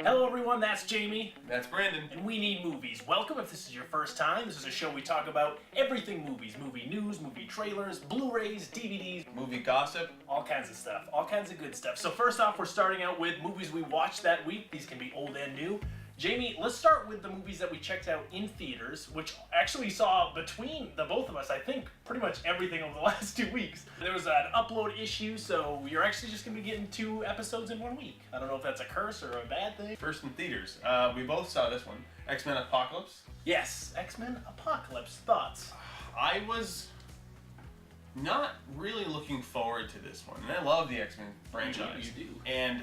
Hello everyone, that's Jamie. That's Brandon. And we need movies. Welcome if this is your first time. This is a show we talk about everything movies. Movie news, movie trailers, Blu-rays, DVDs. Movie gossip. All kinds of stuff. All kinds of good stuff. So first off, we're starting out with movies we watched that week. These can be old and new. Jamie, let's start with the movies that we checked out in theaters, which actually saw between the both of us, I think, pretty much everything over the last 2 weeks. There was an upload issue, so you're actually just going to be getting 2 episodes in 1 week. I don't know if that's a curse or a bad thing. First in theaters. We both saw this one. X-Men Apocalypse. Yes, X-Men Apocalypse. Thoughts? I was not really looking forward to this one, and I love the X-Men franchise. You do. And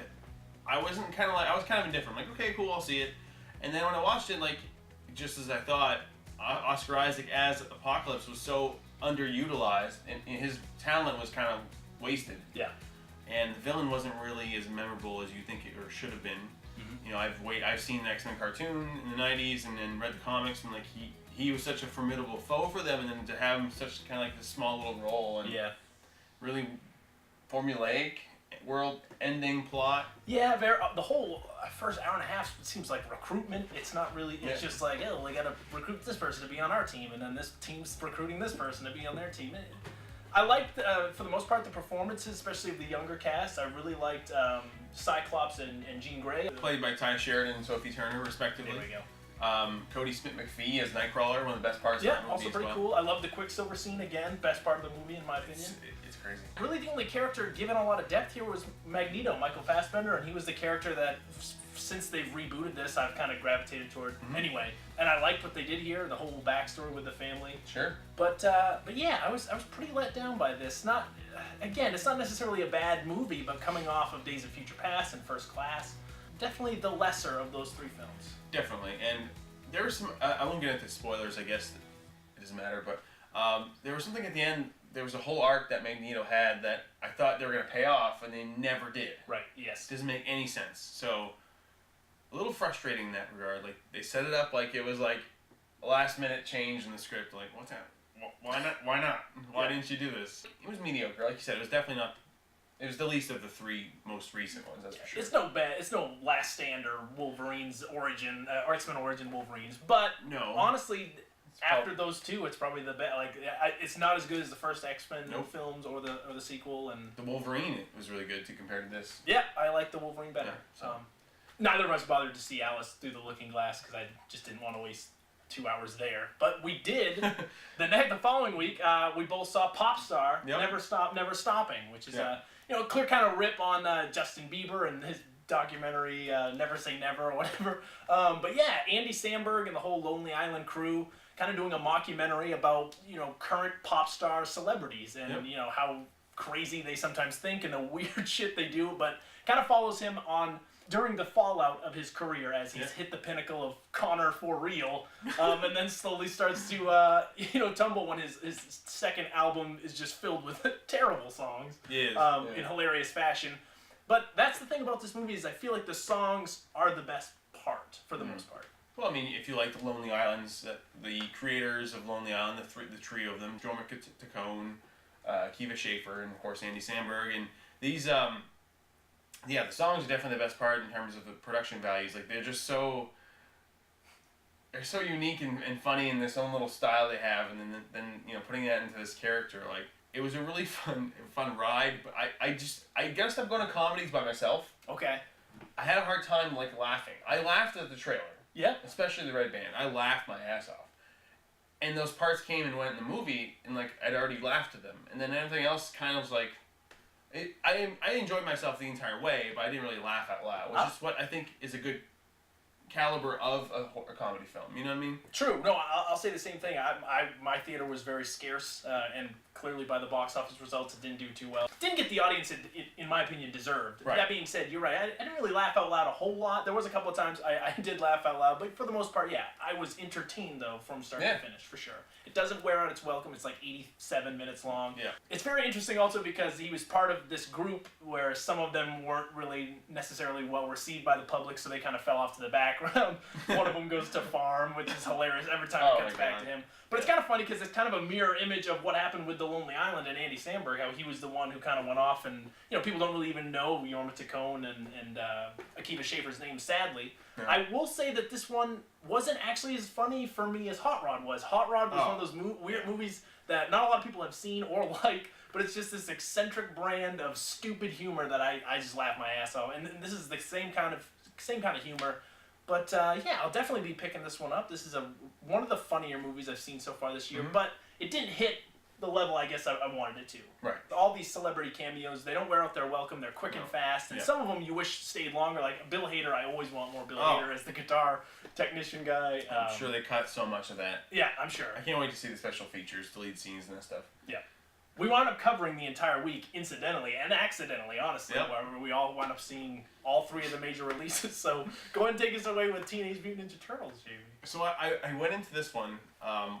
I was kind of indifferent. I'm like, okay, cool, I'll see it. And then when I watched it, like, just as I thought, Oscar Isaac as Apocalypse was so underutilized, and his talent was kind of wasted. Yeah. And the villain wasn't really as memorable as you think it or should have been. Mm-hmm. You know, I've seen the X-Men cartoon in the '90s and then read the comics, and like he was such a formidable foe for them, and then to have him such kind of like this small little role and really formulaic world-ending plot. Yeah, the whole first hour and a half seems like recruitment. It's not really. It's just like, oh, we gotta recruit this person to be on our team, and then this team's recruiting this person to be on their team. I liked, for the most part, the performances, especially of the younger cast. I really liked Cyclops and Jean Grey, played by Ty Sheridan and Sophie Turner, respectively. There we go. Cody Smith-McPhee as Nightcrawler, one of the best parts of the movie. Also pretty cool. I love the Quicksilver scene again. Best part of the movie, in my opinion. It's crazy. Really, the only character given a lot of depth here was Magneto, Michael Fassbender, and he was the character that, since they've rebooted this, I've kind of gravitated toward. Anyway, and I liked what they did here, the whole backstory with the family. Sure. But yeah, I was pretty let down by this. Again, it's not necessarily a bad movie, but coming off of Days of Future Past and First Class, definitely the lesser of those 3 films. Definitely, and there was some. I won't get into spoilers. I guess it doesn't matter, but there was something at the end. There was a whole arc that Magneto had that I thought they were going to pay off, and they never did. Right. Yes. Doesn't make any sense. So a little frustrating in that regard. Like they set it up like it was like a last minute change in the script. Like what's that? Why not? Why not? Why didn't you do this? It was mediocre. Like you said, it was definitely not. It was the least of the 3 most recent ones, that's for sure. It's no bad. It's no Last Stand or Wolverine's origin, or X-Men Origin Wolverines. But no, honestly, after those 2, it's probably the best. Like, it's not as good as the first X-Men films or the sequel. And the Wolverine was really good too compared to this. Yeah, I like the Wolverine better. Yeah. Neither of us bothered to see Alice through the Looking Glass because I just didn't want to waste 2 hours there. But we did. The following week, we both saw Popstar, Never Stop, Never Stopping, which is a clear kind of rip on Justin Bieber and his documentary Never Say Never or whatever. But yeah, Andy Samberg and the whole Lonely Island crew kind of doing a mockumentary about current pop star celebrities and how crazy they sometimes think and the weird shit they do, but kind of follows him on during the fallout of his career as he's hit the pinnacle of Connor for real, and then slowly starts to tumble when his second album is just filled with terrible songs in hilarious fashion. But that's the thing about this movie is I feel like the songs are the best part for the most part. Well, I mean, if you like the Lonely Islands, the creators of Lonely Island, the trio of them, Jorma Taccone, Kiva Schaffer, and of course Andy Samberg, and these the songs are definitely the best part in terms of the production values. Like they're so unique and funny in this own little style they have, and then putting that into this character, like it was a really fun ride. But I gotta stop going to comedies by myself. Okay. I had a hard time like laughing. I laughed at the trailer. Yeah. Especially the Red Band. I laughed my ass off. And those parts came and went in the movie, and like I'd already laughed at them, and then everything else kind of was like. I enjoyed myself the entire way, but I didn't really laugh out loud, which is what I think is a good caliber of a comedy film. You know what I mean? True. No, I'll say the same thing. My theater was very scarce, and clearly by the box office results, it didn't do too well. Didn't get the audience it in my opinion, deserved. Right. That being said, you're right. I didn't really laugh out loud a whole lot. There was a couple of times I did laugh out loud, but for the most part, yeah, I was entertained though from start to finish for sure. It doesn't wear out its welcome. It's like 87 minutes long. Yeah. It's very interesting also because he was part of this group where some of them weren't really necessarily well received by the public, so they kind of fell off to the back. background. One of them goes to farm, which is hilarious every time it cuts back to him. But it's kind of funny because it's kind of a mirror image of what happened with The Lonely Island and Andy Samberg, how he was the one who kind of went off, and people don't really even know Jorma Taccone and Akiva Schaffer's name, sadly. Yeah. I will say that this one wasn't actually as funny for me as Hot Rod was. Hot Rod was one of those weird movies that not a lot of people have seen or like, but it's just this eccentric brand of stupid humor that I just laugh my ass off. And this is the same kind of humor. But yeah, I'll definitely be picking this one up. This is one of the funnier movies I've seen so far this year, but it didn't hit the level I guess I wanted it to. Right. All these celebrity cameos, they don't wear out their welcome. They're quick and fast, and some of them you wish stayed longer. Like Bill Hader, I always want more Bill Hader as the guitar technician guy. I'm sure they cut so much of that. Yeah, I'm sure. I can't wait to see the special features, deleted scenes and that stuff. Yeah. We wound up covering the entire week, incidentally and accidentally, honestly, where we all wound up seeing all 3 of the major releases. So go ahead and take us away with Teenage Mutant Ninja Turtles, Jamie. So I went into this one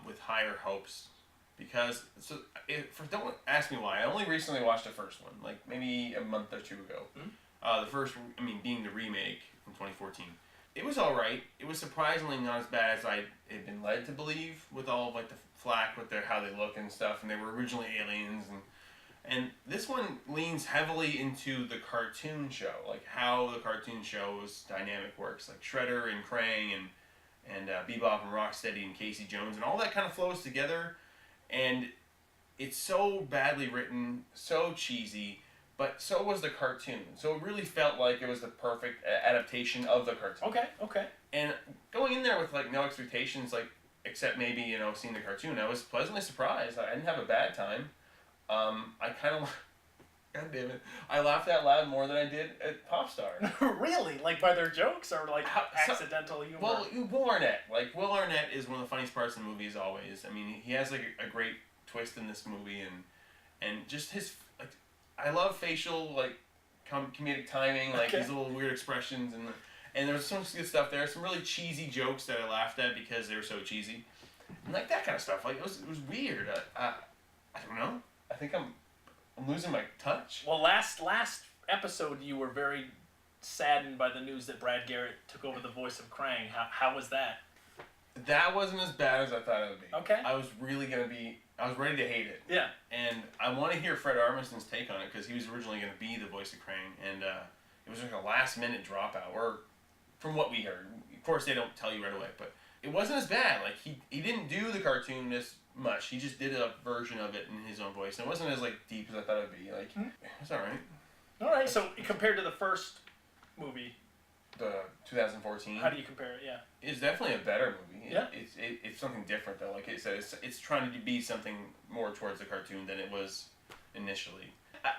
with higher hopes because, don't ask me why, I only recently watched the first one, like maybe a month or 2 ago. The first, being the remake from 2014. It was alright. It was surprisingly not as bad as I had been led to believe, with all of like the flack with how they look and stuff, and they were originally aliens, and this one leans heavily into the cartoon show, like how the cartoon show's dynamic works, like Shredder and Krang and Bebop and Rocksteady and Casey Jones, and all that kind of flows together, and it's so badly written, so cheesy, but so was the cartoon. So it really felt like it was the perfect adaptation of the cartoon. Okay. And going in there with like no expectations, like except maybe seeing the cartoon, I was pleasantly surprised. I didn't have a bad time. I kind of, God damn it, I laughed out loud more than I did at Popstar. Really? Like by their jokes or like accidental humor? Well, Will Arnett. Like Will Arnett is one of the funniest parts of the movie as always. I mean, he has like a great twist in this movie, and just his like. I love facial like comedic timing, like these little weird expressions, and there was some good stuff there. Some really cheesy jokes that I laughed at because they were so cheesy, and like that kind of stuff. Like it was weird. I don't know. I think I'm losing my touch. Well, last episode you were very saddened by the news that Brad Garrett took over the voice of Krang. How was that? That wasn't as bad as I thought it would be. Okay. I was ready to hate it. Yeah. And I want to hear Fred Armisen's take on it because he was originally going to be the voice of Krang, and it was like a last-minute dropout, or from what we heard. Of course, they don't tell you right away, but it wasn't as bad. Like he didn't do the cartoon as much. He just did a version of it in his own voice, and it wasn't as like deep as I thought it would be. Like it was all right. All right. So compared to the first movie. The 2014. How do you compare it? Yeah. It's definitely a better movie. Yeah. It's something different though. Like I said, it's trying to be something more towards the cartoon than it was initially.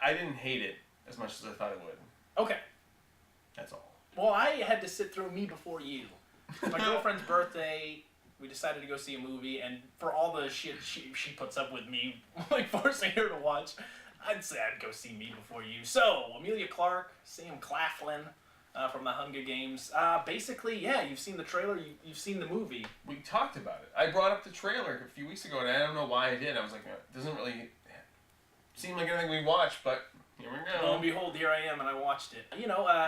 I didn't hate it as much as I thought it would. Okay. That's all. Well, I had to sit through Me Before You. My girlfriend's birthday, we decided to go see a movie, and for all the shit she puts up with me, like forcing her to watch, I'd say I'd go see Me Before You. So, Emilia Clarke, Sam Claflin, from the Hunger Games. Basically, yeah, you've seen the trailer, you've seen the movie. We talked about it. I brought up the trailer a few weeks ago, and I don't know why I did. I was like, it doesn't really seem like anything we watched, but here we go. Lo and behold, here I am, and I watched it.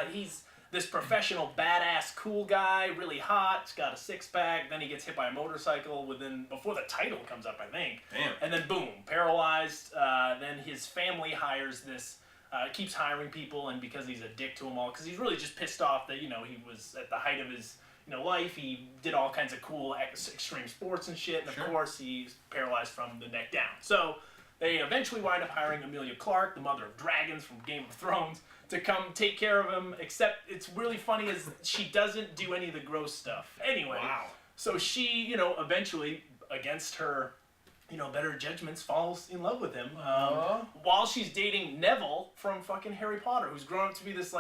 He's this professional, badass, cool guy, really hot, he's got a six-pack, then he gets hit by a motorcycle before the title comes up, I think. Damn. And then boom, paralyzed. Then his family hires this, keeps hiring people, and because he's a dick to them all, because he's really just pissed off that, he was at the height of his, life, he did all kinds of cool extreme sports and shit, and of course he's paralyzed from the neck down. So they eventually wind up hiring Emilia Clarke, the mother of dragons from Game of Thrones, to come take care of him, except it's really funny is she doesn't do any of the gross stuff. Anyway, wow. So she, eventually, against her, better judgments, falls in love with him, while she's dating Neville from fucking Harry Potter, who's grown up to be this,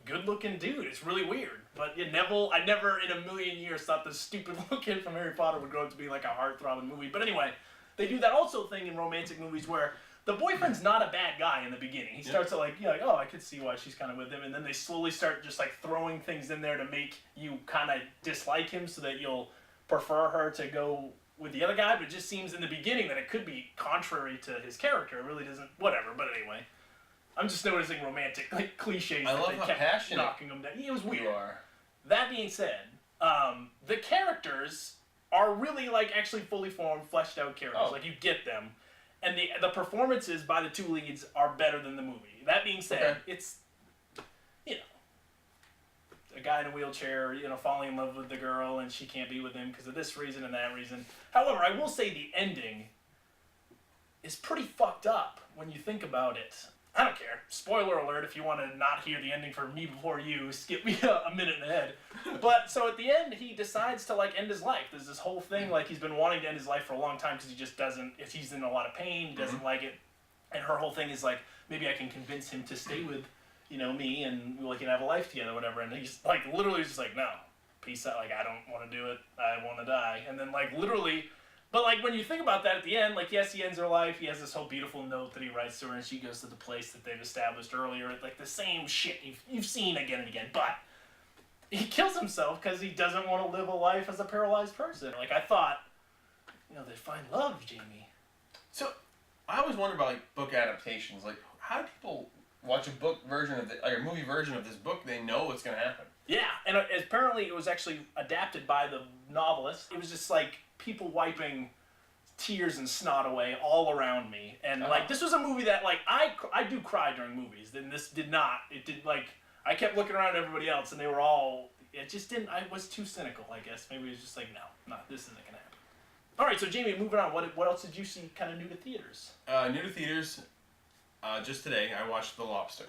good-looking dude. It's really weird. But Neville, I never in a million years thought the stupid little kid from Harry Potter would grow up to be like a heart-throbbing movie. But anyway, they do that also thing in romantic movies where the boyfriend's not a bad guy in the beginning. He starts to oh, I could see why she's kind of with him. And then they slowly start just throwing things in there to make you kind of dislike him so that you'll prefer her to go with the other guy. But it just seems in the beginning that it could be contrary to his character. It really doesn't, whatever. But anyway, I'm just noticing romantic cliches I that love they how kept passionate knocking him down. It was weird. You are. That being said, the characters are really like actually fully formed, fleshed out characters. Oh. Like you get them, and the performances by the two leads are better than the movie. That being said, it's a guy in a wheelchair, falling in love with the girl, and she can't be with him because of this reason and that reason. However, I will say the ending is pretty fucked up when you think about it. I don't care. Spoiler alert, if you want to not hear the ending for me before you, skip me a minute ahead. But, so at the end, he decides to, like, end his life. There's this whole thing, like, he's been wanting to end his life for a long time because he just doesn't, if he's in a lot of pain, he doesn't like it. And her whole thing is, like, maybe I can convince him to stay with, me, and we can have a life together, whatever. And he's, like, literally just like, no, peace out. Like, I don't want to do it. I want to die. And then, like, literally... But, like, when you think about that at the end, like, yes, he ends her life. He has this whole beautiful note that he writes to her, and she goes to the place that they've established earlier. Like, the same shit you've seen again and again. But he kills himself because he doesn't want to live a life as a paralyzed person. Like, I thought, they'd find love, Jamie. So, I always wonder about, like, book adaptations. Like, how do people watch a book version of a movie version of this book? They know what's going to happen. Yeah, and apparently it was actually adapted by the novelist. It was just, like... people wiping tears and snot away all around me. And, like, this was a movie that, like, I do cry during movies. Then this did not. It did, like, I kept looking around at everybody else, and they were all, it just didn't, I was too cynical, I guess. Maybe it was just like, no, this isn't going to happen. All right, so, Jamie, moving on. What else did you see kind of new to theaters? New to theaters, just today, I watched The Lobster.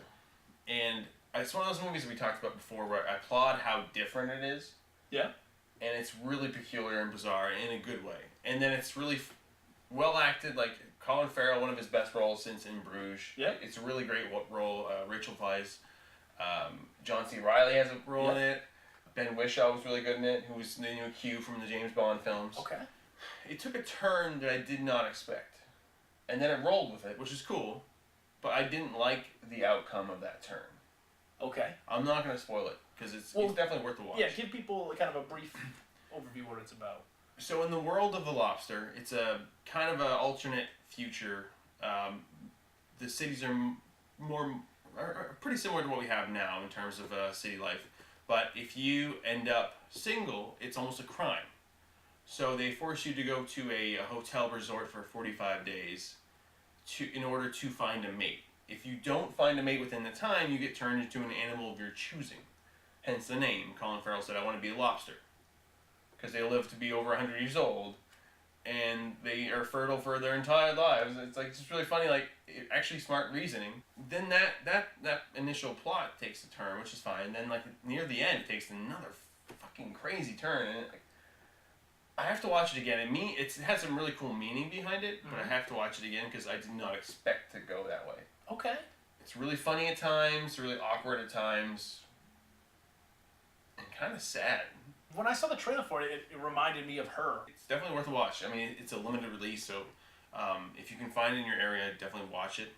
And it's one of those movies that we talked about before where I applaud how different it is. Yeah. And it's really peculiar and bizarre in a good way. And then it's really well acted, like Colin Farrell, one of his best roles since In Bruges. Yeah. It's a really great role. Rachel Weisz. John C. Reilly has a role in it. Ben Whishaw was really good in it, who was the new Q from the James Bond films. Okay. It took a turn that I did not expect. And then it rolled with it, which is cool. But I didn't like the outcome of that turn. Okay. I'm not going to spoil it, because it's definitely worth the watch. Yeah, give people kind of a brief overview what it's about. So in the world of The Lobster, it's a kind of an alternate future. The cities are pretty similar to what we have now in terms of city life. But if you end up single, it's almost a crime. So they force you to go to a hotel resort for 45 days in order to find a mate. If you don't find a mate within the time, you get turned into an animal of your choosing. Hence the name. Colin Farrell said, I want to be a lobster. Because they live to be over 100 years old, and they are fertile for their entire lives. It's like, it's really funny, like, actually smart reasoning. Then that initial plot takes a turn, which is fine. Then, like, near the end, it takes another fucking crazy turn, and I have to watch it again. And it has some really cool meaning behind it, but I have to watch it again because I did not expect to go that way. Okay. It's really funny at times, really awkward at times, and kind of sad. When I saw the trailer for it, it reminded me of Her. It's definitely worth a watch. I mean, it's a limited release, so if you can find it in your area, definitely watch it.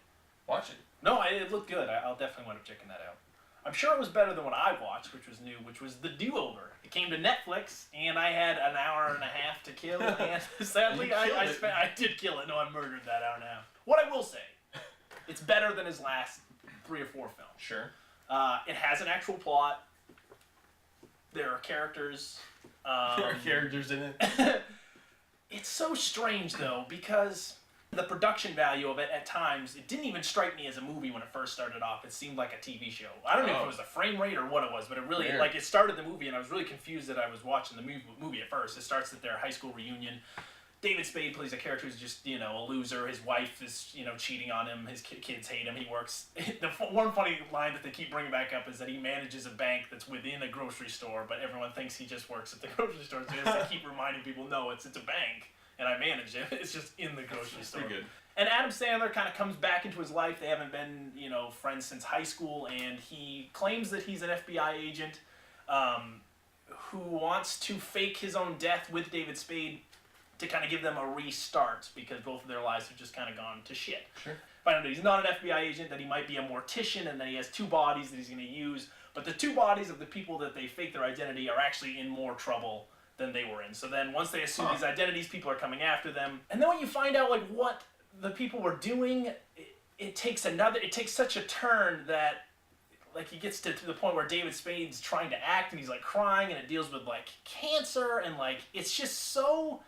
Watch it. No, it looked good. I'll definitely wind up checking that out. I'm sure it was better than what I watched, which was new, which was The Do-Over. It came to Netflix, and I had an hour and a half to kill, and sadly, I did kill it. No, I murdered that hour and a half. What I will say, it's better than his last 3 or 4 films. Sure. It has an actual plot. There are characters. There are characters in it. It's so strange, though, because the production value of it, at times, it didn't even strike me as a movie when it first started off. It seemed like a TV show. I don't know if it was the frame rate or what it was, but it really, it started the movie, and I was really confused that I was watching the movie at first. It starts at their high school reunion. David Spade plays a character who's just, a loser. His wife is, cheating on him. His kids hate him. He works... The one funny line that they keep bringing back up is that he manages a bank that's within a grocery store, but everyone thinks he just works at the grocery store. So he has to keep reminding people, no, it's a bank, and I manage it. It's just in the grocery store. Pretty good. And Adam Sandler kind of comes back into his life. They haven't been, friends since high school, and he claims that he's an FBI agent who wants to fake his own death with David Spade to kind of give them a restart because both of their lives have just kind of gone to shit. Sure. Find out that he's not an FBI agent, that he might be a mortician, and that he has 2 bodies that he's going to use. But the 2 bodies of the people that they fake their identity are actually in more trouble than they were in. So then once they assume these identities, people are coming after them. And then when you find out what the people were doing, it takes such a turn that like he gets to the point where David Spade's trying to act and he's like crying, and it deals with like cancer, and like it's just so.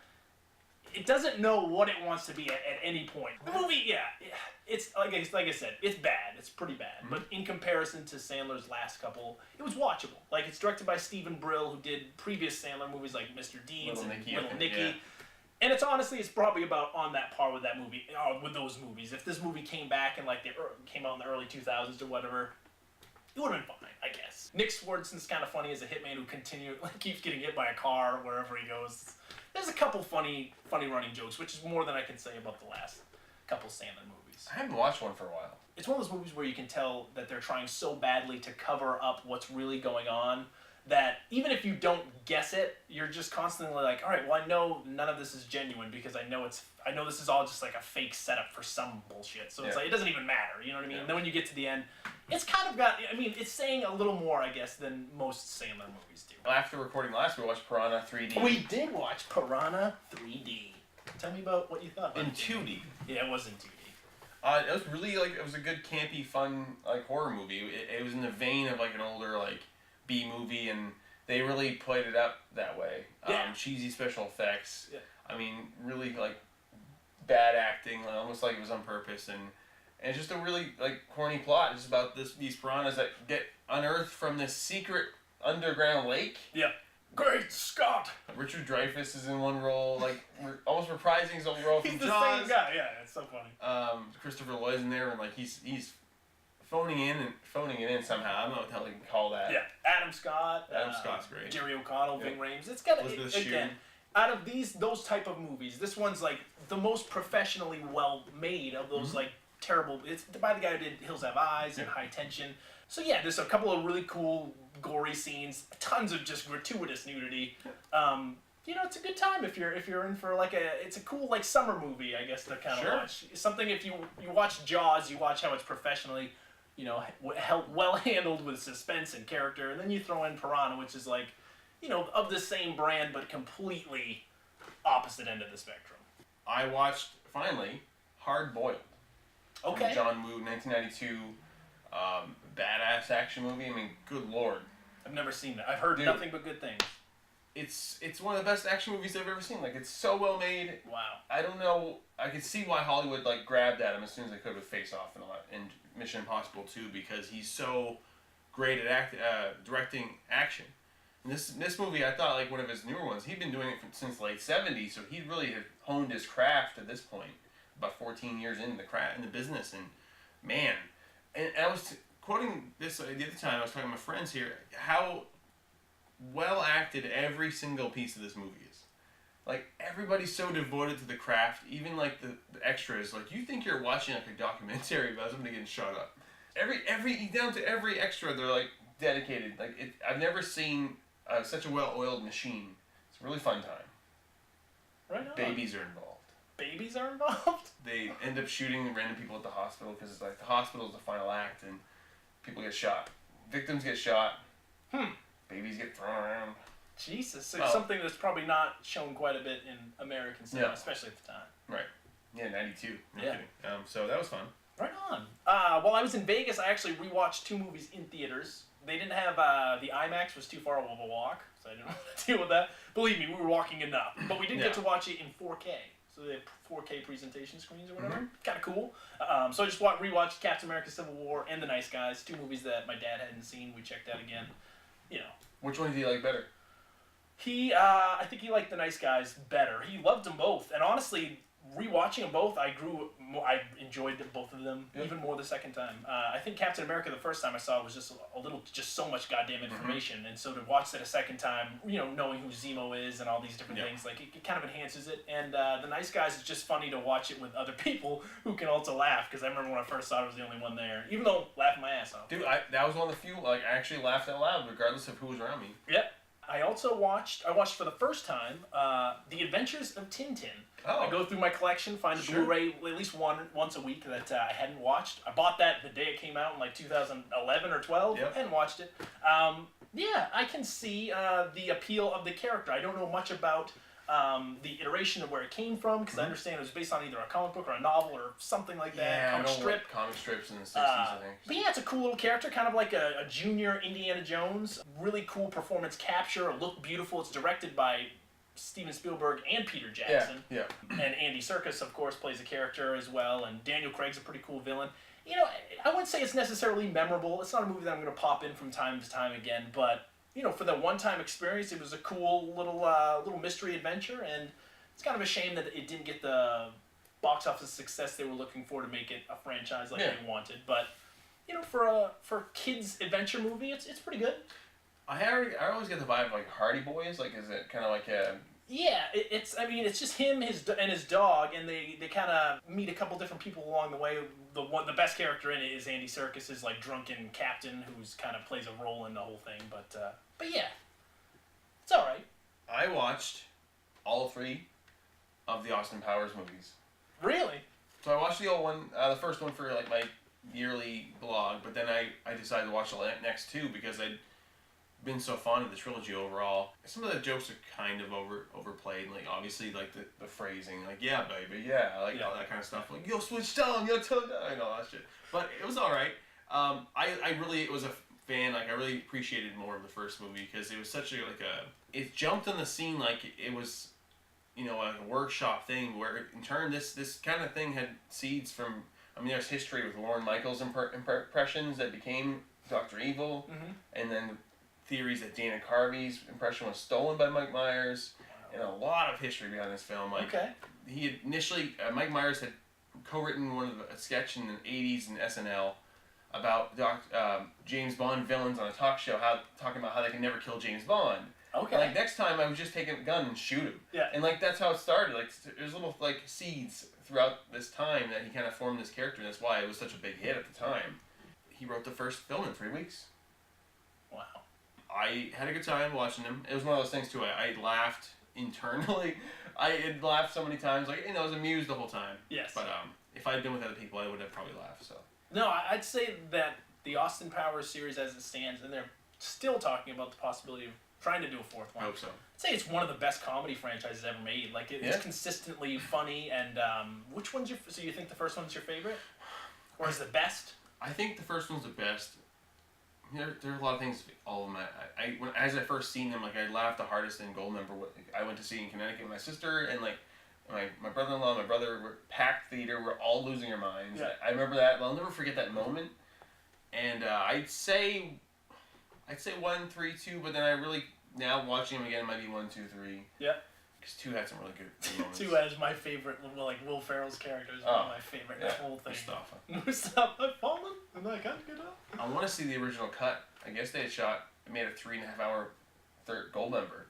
It doesn't know what it wants to be at any point. The movie, it's like I said, it's bad. It's pretty bad. Mm-hmm. But in comparison to Sandler's last couple, it was watchable. Like, it's directed by Stephen Brill, who did previous Sandler movies like Mr. Deeds and Little Nicky. Yeah. And it's probably about on that par with that movie, with those movies. If this movie came back and like came out in the early 2000s or whatever, it would have been fine, I guess. Nick Swardson's kind of funny as a hitman who keeps getting hit by a car wherever he goes. There's a couple funny running jokes, which is more than I can say about the last couple Sandler movies. I haven't watched one for a while. It's one of those movies where you can tell that they're trying so badly to cover up what's really going on that even if you don't guess it, you're just constantly like, all right, well, I know none of this is genuine because I know this is all just like a fake setup for some bullshit. So it's like, it doesn't even matter, you know what I mean? Yeah. And then when you get to the end, it's kind of it's saying a little more, I guess, than most Sandler movies do. Well, after recording last, we watched Piranha 3D. We did watch Piranha 3D. Tell me about what you thought about it. In 2D. Yeah, it was in 2D. It was really, it was a good, campy, fun, horror movie. It was in the vein of, an older, B movie, and they really played it up that way. Yeah. Cheesy special effects. Yeah. Really, bad acting, almost like it was on purpose, and it's just a really, corny plot. It's about these piranhas that get unearthed from this secret underground lake. Yeah. Great Scott! Richard Dreyfuss is in one role, almost reprising his own role from He's Jaws. He's the same guy, yeah, it's so funny. Christopher Lloyd's in there, and he's phoning it in somehow. I don't know what the hell you can call that. Yeah, Adam Scott. Adam Scott's great. Jerry O'Connell, Ving Rhames. It's got again. Out of those type of movies, this one's the most professionally well made of those terrible. It's by the guy who did Hills Have Eyes and High Tension. So yeah, there's a couple of really cool gory scenes, tons of just gratuitous nudity. It's a good time if you're in for it's a cool summer movie, I guess, to kind of watch. Something if you watch Jaws, you watch how it's professionally, well handled with suspense and character, and then you throw in Piranha, which is of the same brand but completely opposite end of the spectrum. I watched finally Hard Boiled. Okay. From John Woo, 1992, badass action movie. Good lord. I've never seen that. I've heard nothing but good things. It's one of the best action movies I've ever seen. It's so well made. Wow. I don't know. I could see why Hollywood grabbed at him as soon as they could with Face Off and Mission Impossible 2, because he's so great at directing action. And this movie, I thought one of his newer ones. He'd been doing it since late '70s, so he really had honed his craft at this point. About 14 years in the business, and man, and I was quoting this the other time. I was talking to my friends here how well acted every single piece of this movie is. Everybody's so devoted to the craft, even the extras. You think you're watching a documentary about somebody getting shot up. Every down to every extra, they're dedicated. I've never seen such a well-oiled machine. It's a really fun time. Right on. Babies are involved. Babies are involved? They end up shooting random people at the hospital because the hospital is the final act, and people get shot. Victims get shot. Babies get thrown around. Jesus. So something that's probably not shown quite a bit in American cinema, especially at the time. Right. Yeah, 92. No kidding. So that was fun. Right on. While I was in Vegas, I actually rewatched 2 movies in theaters. They didn't have, the IMAX was too far of a walk, so I didn't want to deal with that. Believe me, we were walking enough. But we did get to watch it in 4K. So they have 4K presentation screens or whatever. Mm-hmm. Kind of cool. So I just rewatched Captain America Civil War and The Nice Guys, 2 movies that my dad hadn't seen. We checked out again. Which one do you like better? I think he liked The Nice Guys better. He loved them both. And honestly, rewatching them both, I enjoyed both of them even more the second time. I think Captain America, the first time I saw it, was just just so much goddamn information. And so to watch that a second time, knowing who Zemo is and all these different things, it kind of enhances it. And The Nice Guys is just funny to watch it with other people who can also laugh, because I remember when I first saw it, I was the only one there, even though laughing my ass off. Dude, that was one of the few, I actually laughed out loud regardless of who was around me. Yep. I watched for the first time, The Adventures of Tintin. Oh. I go through my collection, find a Blu-ray at least once a week that I hadn't watched. I bought that the day it came out in 2011 or 12 and watched it. I can see the appeal of the character. I don't know much about the iteration of where it came from, because I understand it was based on either a comic book or a novel or something like that. Comic strip. Comic strips in the 60s, I think. But yeah, it's a cool little character, kind of like a junior Indiana Jones. Really cool performance capture, looked beautiful. It's directed by Steven Spielberg and Peter Jackson. Yeah. And Andy Serkis, of course, plays a character as well, and Daniel Craig's a pretty cool villain. You know, I wouldn't say it's necessarily memorable. It's not a movie that I'm going to pop in from time to time again, but, you know, for the one-time experience, it was a cool little mystery adventure, and it's kind of a shame that it didn't get the box office success they were looking for to make it a franchise like they wanted. But, you know, for a kids' adventure movie, it's pretty good. I always get the vibe of, like, Hardy Boys. Like, is it kind of like a... Yeah, it's just him and his dog, and they kind of meet a couple different people along the way. The best character in it is Andy Serkis' like drunken captain, who's kind of plays a role in the whole thing. But yeah, it's all right. I watched all 3 of the Austin Powers movies. Really? So I watched the old one, the first one for like my yearly blog, but then I decided to watch the next 2 because I'd been so fond of the trilogy overall. Some of the jokes are kind of overplayed, like obviously like the phrasing, like yeah baby, yeah, like all that kind of stuff, like yo switch down, yo toe down, and all that shit. But it was all right. I really was a fan. Like I really appreciated more of the first movie because it was such it jumped on the scene like it was, you know, a workshop thing where in turn this kind of thing had seeds from. I mean, there's history with Lorne Michaels' impressions that became Dr. Evil, and then theories that Dana Carvey's impression was stolen by Mike Myers, and a lot of history behind this film. Like, he had initially, Mike Myers had co-written a sketch in the 80s in SNL about James Bond villains on a talk show, talking about how they can never kill James Bond. Okay. And, like, next time I would just take a gun and shoot him. Yeah. And like that's how it started. Like there's little like seeds throughout this time that he kind of formed this character, and that's why it was such a big hit at the time. He wrote the first film in 3 weeks. Wow. I had a good time watching him. It was one of those things too. I laughed internally. I had laughed so many times. Like, you know, I was amused the whole time. Yes. But if I had been with other people, I would have probably laughed. So. No, I'd say that the Austin Powers series, as it stands, and they're still talking about the possibility of trying to do a 4th one. I hope so. I'd say it's one of the best comedy franchises ever made. Like it's consistently funny. And which one's your? So you think the first one's your favorite, or is the best? I think the first one's the best. There are a lot of things. All of them. As I first seen them, like I laughed the hardest in Goldmember. I went to see in Connecticut with my sister, and like my brother-in-law, and my brother were packed theater. We're all losing our minds. Yeah. I remember that. I'll never forget that moment. And I'd say 1, 3, 2, but then I really now watching them again it might be 1, 2, 3. Yeah. Because 2 had some really good moments. 2 has my favorite, like Will Ferrell's character is one of my favorite. That whole thing. Mustafa, I've fallen and I can't get up. I want to see the original cut. I guess they had made a 3.5 hour Goldmember.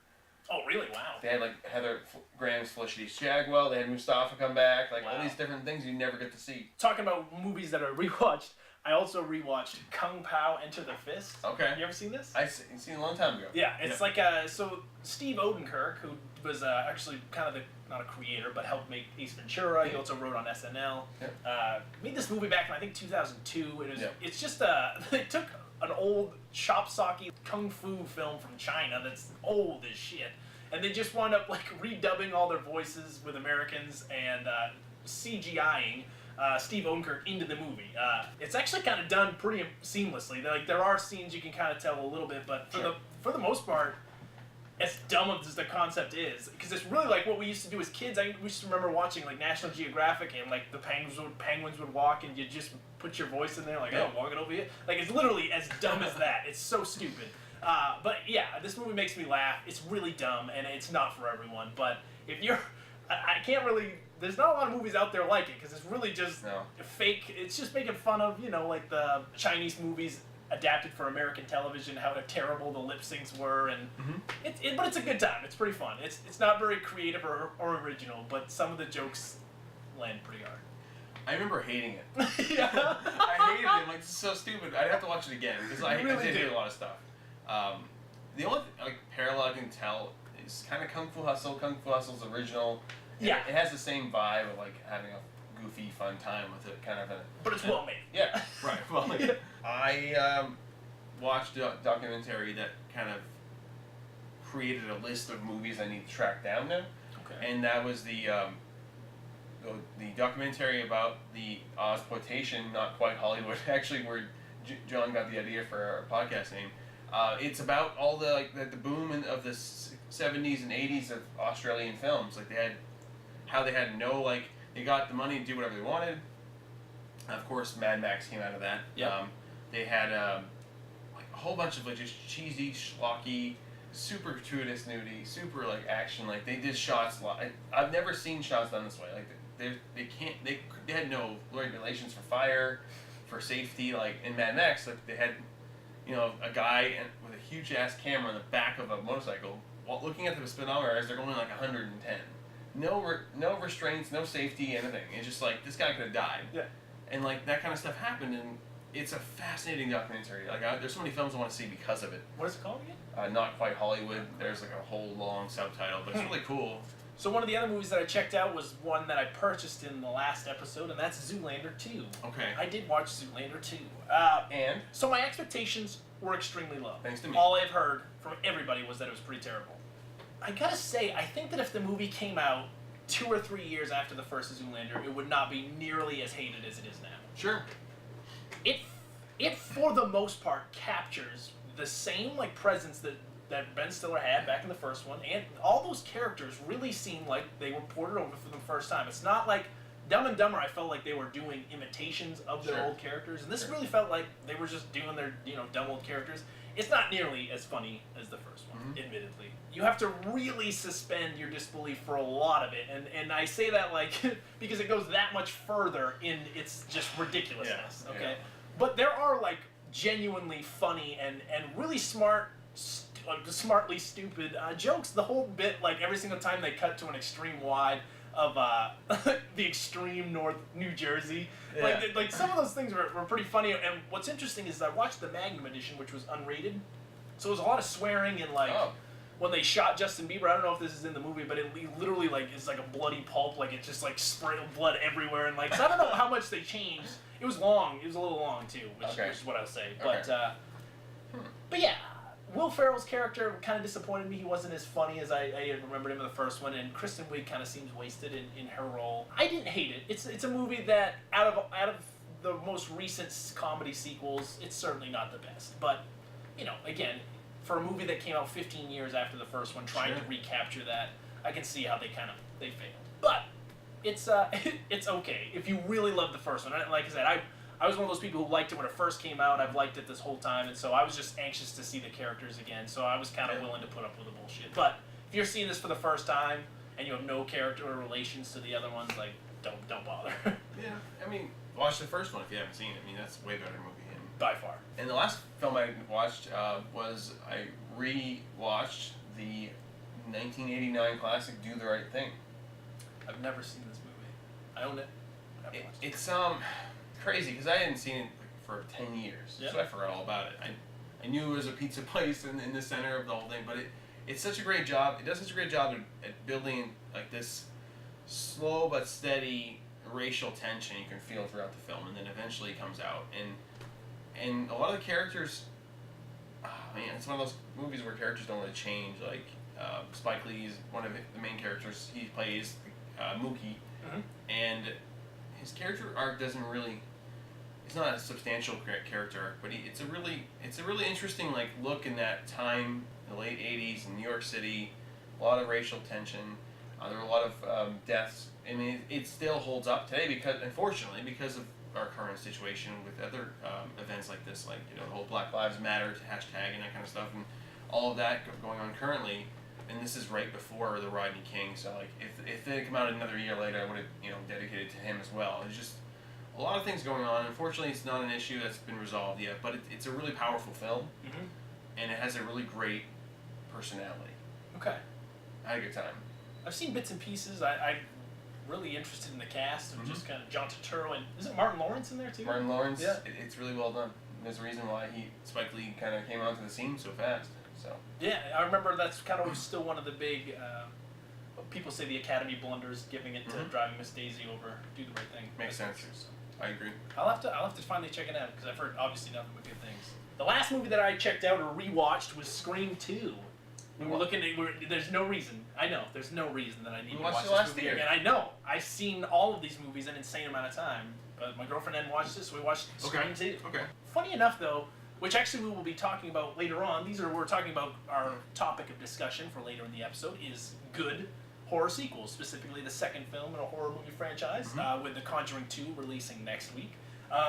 Oh really? Wow. They had like Heather Graham's Felicity Shagwell. They had Mustafa come back. Like all these different things you never get to see. Talking about movies that are rewatched. I also rewatched Kung Pao Enter the Fist. Okay. You ever seen this? I've seen it a long time ago. Yeah, it's like so Steve Odenkirk, who was actually kind of not a creator, but helped make Ace Ventura. He also wrote on SNL. Made this movie back in I think 2002. It's just they took an old chop-socky kung fu film from China that's old as shit, and they just wound up like redubbing all their voices with Americans and CGIing. Steve Odenkirk into the movie. It's actually kind of done pretty seamlessly. There are scenes you can kind of tell a little bit, but for the most part, as dumb as the concept is, because it's really like what we used to do as kids. We used to remember watching like National Geographic, and like the penguins would walk, and you just put your voice in there, like oh, walking over here. Like it's literally as dumb as that. It's so stupid. But yeah, this movie makes me laugh. It's really dumb, and it's not for everyone. But if you're, I can't really. There's not a lot of movies out there like it because it's really just fake. It's just making fun of, you know, like the Chinese movies adapted for American television, how terrible the lip syncs were, and but it's a good time. It's pretty fun. It's not very creative or original, but some of the jokes land pretty hard. I remember hating it. Yeah. I hated it. Like, this is so stupid. I'd have to watch it again because I did hate a lot of stuff. The only parallel I can tell is kind of Kung Fu Hustle. Kung Fu Hustle's original. Yeah. It has the same vibe of like having a goofy, fun time with it, kind of. But it's well made. Yeah. Right. Well made. I watched a documentary that kind of created a list of movies I need to track down now. Okay. And that was the documentary about the exploitation, not quite Hollywood, actually, where John got the idea for our podcast name. It's about all the boom of the 70s and 80s of Australian films. Like they had no they got the money to do whatever they wanted. Of course, Mad Max came out of that. Yep. They had a whole bunch of just cheesy, schlocky, super gratuitous nudity, super action. They did shots. I've never seen shots done this way. They had no regulations for fire, for safety. In Mad Max, they had a guy with a huge ass camera on the back of a motorcycle while looking at the speedometer as they're going 110. No restraints, no safety, anything. It's just this guy could have died. Yeah. And that kind of stuff happened, and it's a fascinating documentary. There's so many films I want to see because of it. What is it called again? Not Quite Hollywood. There's a whole long subtitle, but it's really cool. So one of the other movies that I checked out was one that I purchased in the last episode, and that's Zoolander 2. Okay. I did watch Zoolander 2. And? So my expectations were extremely low. Thanks to me. All I've heard from everybody was that it was pretty terrible. I gotta say, I think that if the movie came out 2 or 3 years after the first Zoolander, it would not be nearly as hated as it is now. Sure. It for the most part captures the same presence that Ben Stiller had back in the first one, and all those characters really seem like they were ported over for the first time. It's not like Dumb and Dumber. I felt like they were doing imitations of their old characters, and this really felt like they were just doing their dumb old characters. It's not nearly as funny as the first one, admittedly. You have to really suspend your disbelief for a lot of it, and I say that because it goes that much further in its just ridiculousness. Yeah. Okay, Yeah. but there are genuinely funny and really smart. Smartly stupid jokes. The whole bit, every single time they cut to an extreme wide of the extreme North New Jersey, Yeah. Some of those things were pretty funny. And what's interesting is I watched the Magnum edition, which was unrated, so it was a lot of swearing and when they shot Justin Bieber. I don't know if this is in the movie, but it literally is a bloody pulp. It just sprayed blood everywhere, and so I don't know how much they changed. It was long. It was a little long too, which is what I'll say. Okay. But yeah. Will Ferrell's character kind of disappointed me. He wasn't as funny as I remembered him in the first one, and Kristen Wiig kind of seems wasted in her role. I didn't hate it. It's a movie that out of the most recent comedy sequels, it's certainly not the best. But again, for a movie that came out 15 years after the first one, trying to recapture that, I can see how they failed. But it's okay if you really love the first one. Like I said, I was one of those people who liked it when it first came out. I've liked it this whole time, and so I was just anxious to see the characters again. So I was kind of willing to put up with the bullshit. But if you're seeing this for the first time and you have no character or relations to the other ones, don't bother. Yeah, I mean, watch the first one if you haven't seen it. I mean, that's a way better movie. By far. And the last film I watched was I re-watched the 1989 classic Do the Right Thing. I've never seen this movie. I own it. It's crazy because I hadn't seen it for 10 years, so I forgot all about it. I knew it was a pizza place in the center of the whole thing, but it's such a great job. It does such a great job at building this slow but steady racial tension you can feel throughout the film, and then eventually it comes out. And a lot of the characters, it's one of those movies where characters don't really change. Spike Lee's one of the main characters. He plays Mookie, and his character arc doesn't really. It's not a substantial character arc, but it's a really interesting look in that time, in the late '80s in New York City. A lot of racial tension. There were a lot of deaths. I mean, it still holds up today unfortunately, because of our current situation with other events like this, the whole Black Lives Matter hashtag and that kind of stuff, and all of that going on currently. And this is right before the Rodney King, so if they had come out another year later, I would have dedicated to him as well. It's just a lot of things going on. Unfortunately, it's not an issue that's been resolved yet, but it's a really powerful film, and it has a really great personality. Okay. I had a good time. I've seen bits and pieces. I'm really interested in the cast of just kind of John Turturro, and is it Martin Lawrence in there too? Martin Lawrence, yeah. It's really well done. There's a reason why Spike Lee kind of came onto the scene so fast. So. Yeah, I remember that's kind of still one of the big, people say the Academy blunders, giving it to Driving Miss Daisy over Do the Right Thing. Makes sense. I agree. I'll have to finally check it out because I've heard obviously nothing but good things. The last movie that I checked out or rewatched was Scream 2. We were looking at, there's no reason, I know, there's no reason that I need to watch this last movie year. again. I know, I've seen all of these movies an insane amount of time, but my girlfriend hadn't watched this, so we watched Scream 2. Okay. Funny enough though, which actually we will be talking about later on, we're talking about our topic of discussion for later in the episode, is good horror sequels, specifically the second film in a horror movie franchise, with The Conjuring 2 releasing next week.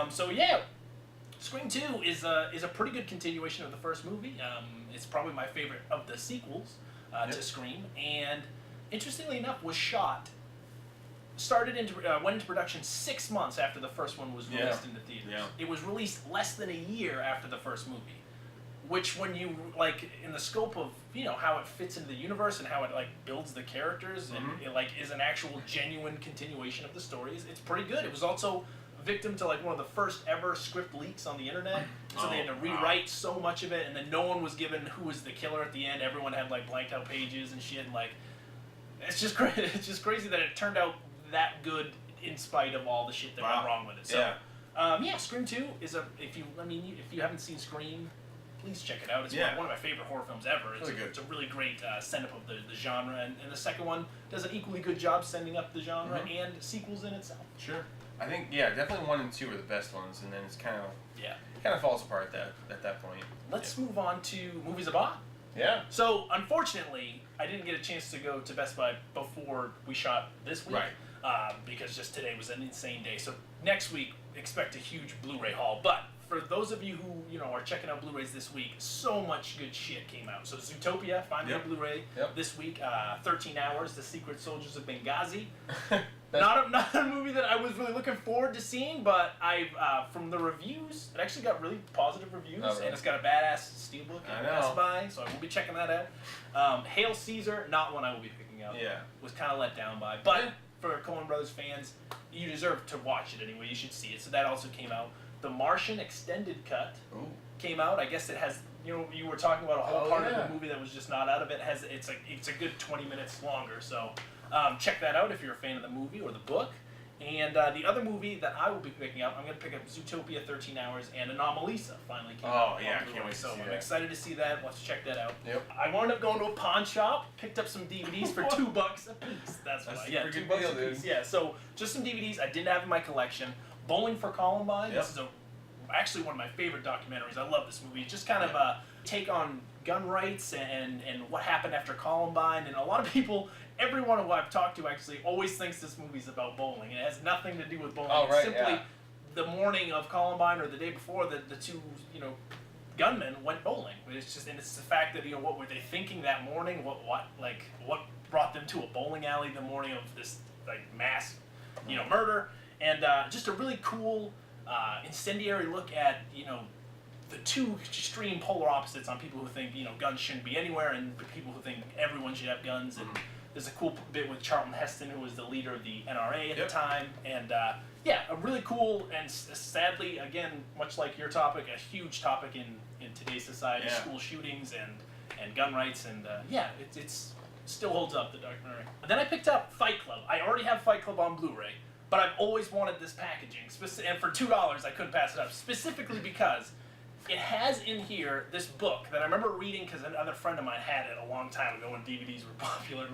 So yeah, Scream 2 is a pretty good continuation of the first movie. It's probably my favorite of the sequels to Scream, and interestingly enough, was went into production 6 months after the first one was released into theaters. Yeah. It was released less than a year after the first movie, which when you, in the scope of, how it fits into the universe and how it, builds the characters and it, is an actual genuine continuation of the stories, it's pretty good. It was also victim to, one of the first ever script leaks on the internet, so they had to rewrite so much of it, and then no one was given who was the killer at the end. Everyone had, blanked out pages and shit, and, it's just crazy that it turned out that good in spite of all the shit that went wrong with it. So, Scream 2 is if you haven't seen Scream, please check it out. It's one of my favorite horror films ever. It's a really great send-up of the genre, and the second one does an equally good job sending up the genre and sequels in itself. Sure. I think, definitely 1 and 2 are the best ones, and then it's kind of falls apart at that point. Let's move on to movies about. Yeah. So, unfortunately, I didn't get a chance to go to Best Buy before we shot this week. Right. Because just today was an insane day. So, next week, expect a huge Blu-ray haul. But for those of you who, are checking out Blu-rays this week, so much good shit came out. So, Zootopia, finally on Blu-ray this week. 13 Hours, The Secret Soldiers of Benghazi. Not a movie that I was really looking forward to seeing, but from the reviews, it actually got really positive reviews, and it's got a badass steelbook at Best Buy, so I will be checking that out. Hail Caesar, not one I will be picking up. Yeah. Was kind of let down by, but for Coen Brothers fans, you deserve to watch it anyway. You should see it. So that also came out. The Martian extended cut came out. I guess it has. You were talking about a whole part of the movie that was just not out of it. It's a good 20 minutes longer. So. Check that out if you're a fan of the movie or the book. And the other movie that I will be picking up, I'm going to pick up Zootopia 13 Hours and Anomalisa finally came out. I can't wait to see I'm that. excited to see that. Let's check that out. Yep. I wound up going to a pawn shop, picked up some DVDs for $2 a piece. That's why. Yeah, $2 a piece. Yeah, so just some DVDs I didn't have in my collection. Bowling for Columbine. This is actually one of my favorite documentaries. I love this movie. Just kind of a take on gun rights and what happened after Columbine. And a lot of people, everyone who I've talked to actually always thinks this movie's about bowling. It has nothing to do with bowling. It's simply the morning of Columbine or the day before the two, gunmen went bowling. It's the fact that, what were they thinking that morning? What brought them to a bowling alley the morning of this mass, murder? And just a really cool incendiary look at, the two extreme polar opposites on people who think, guns shouldn't be anywhere, and people who think everyone should have guns. And there's a cool bit with Charlton Heston, who was the leader of the NRA at the time. And a really cool, and sadly, again, much like your topic, a huge topic in today's society, school shootings and gun rights. And it still holds up, the documentary. Then I picked up Fight Club. I already have Fight Club on Blu-ray, but I've always wanted this packaging. And for $2, I couldn't pass it up, specifically because it has in here this book that I remember reading because another friend of mine had it a long time ago when DVDs were popular.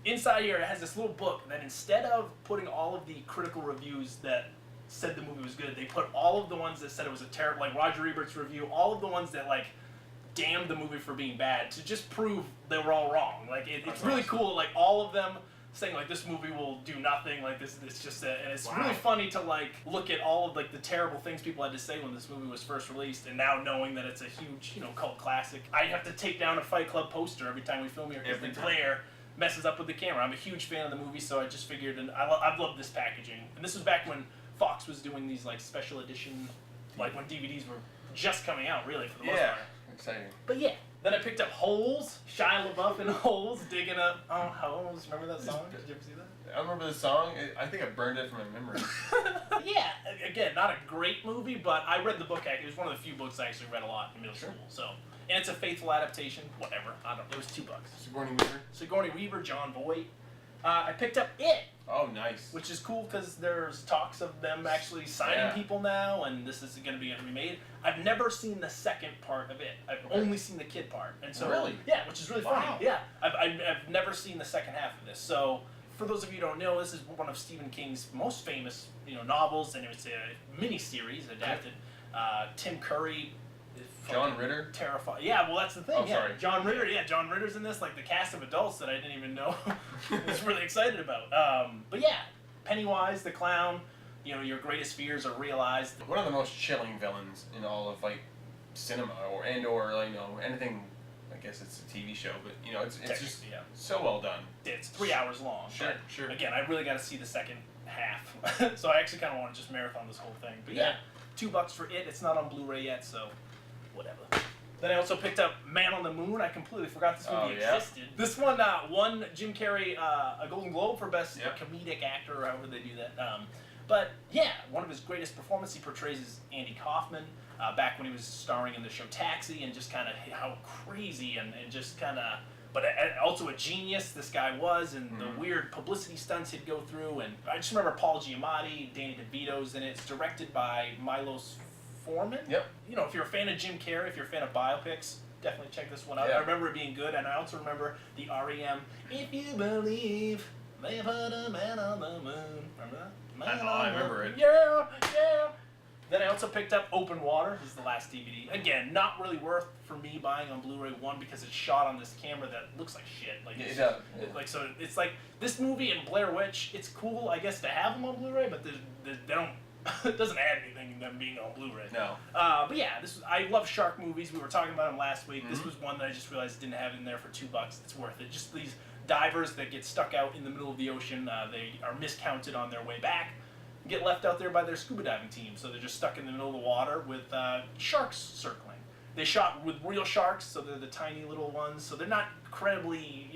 Inside here, it has this little book that instead of putting all of the critical reviews that said the movie was good, they put all of the ones that said it was a terrible, like Roger Ebert's review, all of the ones that damned the movie for being bad, to just prove they were all wrong. It's really cool, all of them saying this movie will do nothing, it's just and it's really funny to look at all of the terrible things people had to say when this movie was first released, and now knowing that it's a huge cult classic. I have to take down a Fight Club poster every time we film here because the glare messes up with the camera. I'm a huge fan of the movie, so I just figured, and I've loved this packaging. And this was back when Fox was doing these special edition, when DVDs were just coming out, really, for the most part. Exciting. But then I picked up Holes, Shia LaBeouf in Holes, digging up Holes. Remember that song? Did you ever see that? I remember the song. I think I burned it from my memory. Again, not a great movie, but I read the book. It was one of the few books I actually read a lot in middle school. So, and it's a faithful adaptation. Whatever. I don't know. It was $2. Sigourney Weaver. Sigourney Weaver, John Voight. I picked up It, Oh, nice. which is cool because there's talks of them actually signing people now, and this is going to be remade. I've never seen the second part of It. I've only seen the kid part, and so Really? yeah, which is really funny. Yeah, I've never seen the second half of this. So for those of you who don't know, this is one of Stephen King's most famous novels, and it's a mini series adapted. Tim Curry. John Ritter? Terrifying. Yeah, well, that's the thing. Oh, sorry. John Ritter. Yeah, John Ritter's in this. Like the cast of adults that I didn't even know I was really excited about. But yeah, Pennywise the clown. Your greatest fears are realized. One of the most chilling villains in all of cinema or anything. I guess it's a TV show, but it's just so well done. It's 3 hours long. Sure. Again, I really got to see the second half, so I actually kind of want to just marathon this whole thing. But yeah, $2 for It. It's not on Blu-ray yet, so. Whatever. Then I also picked up Man on the Moon. I completely forgot this movie existed. This one won Jim Carrey a Golden Globe for Best Comedic Actor, or however they do that. But yeah, one of his greatest performances, he portrays is Andy Kaufman back when he was starring in the show Taxi, and just kind of how crazy and just kind of, but also a genius this guy was, and the weird publicity stunts he'd go through. And I just remember Paul Giamatti, Danny DeVito's in it. It's directed by Milos Forman. Yep. If you're a fan of Jim Carrey, if you're a fan of biopics, definitely check this one out. Yeah. I remember it being good, and I also remember the REM, If You Believe They Put a Man on the Moon. Remember that? I remember it. Yeah. Then I also picked up Open Water. This is the last DVD. Again, not really worth for me buying on Blu-ray, one, because it's shot on this camera that looks like shit. It does. So it's like this movie and Blair Witch, it's cool, I guess, to have them on Blu-ray, but they don't. It doesn't add anything in them being on Blu-ray. No. But yeah, I love shark movies. We were talking about them last week. This was one that I just realized didn't have in there for $2. It's worth it. Just these divers that get stuck out in the middle of the ocean. They are miscounted on their way back. Get left out there by their scuba diving team. So they're just stuck in the middle of the water with sharks circling. They shot with real sharks, so they're the tiny little ones. So they're not incredibly,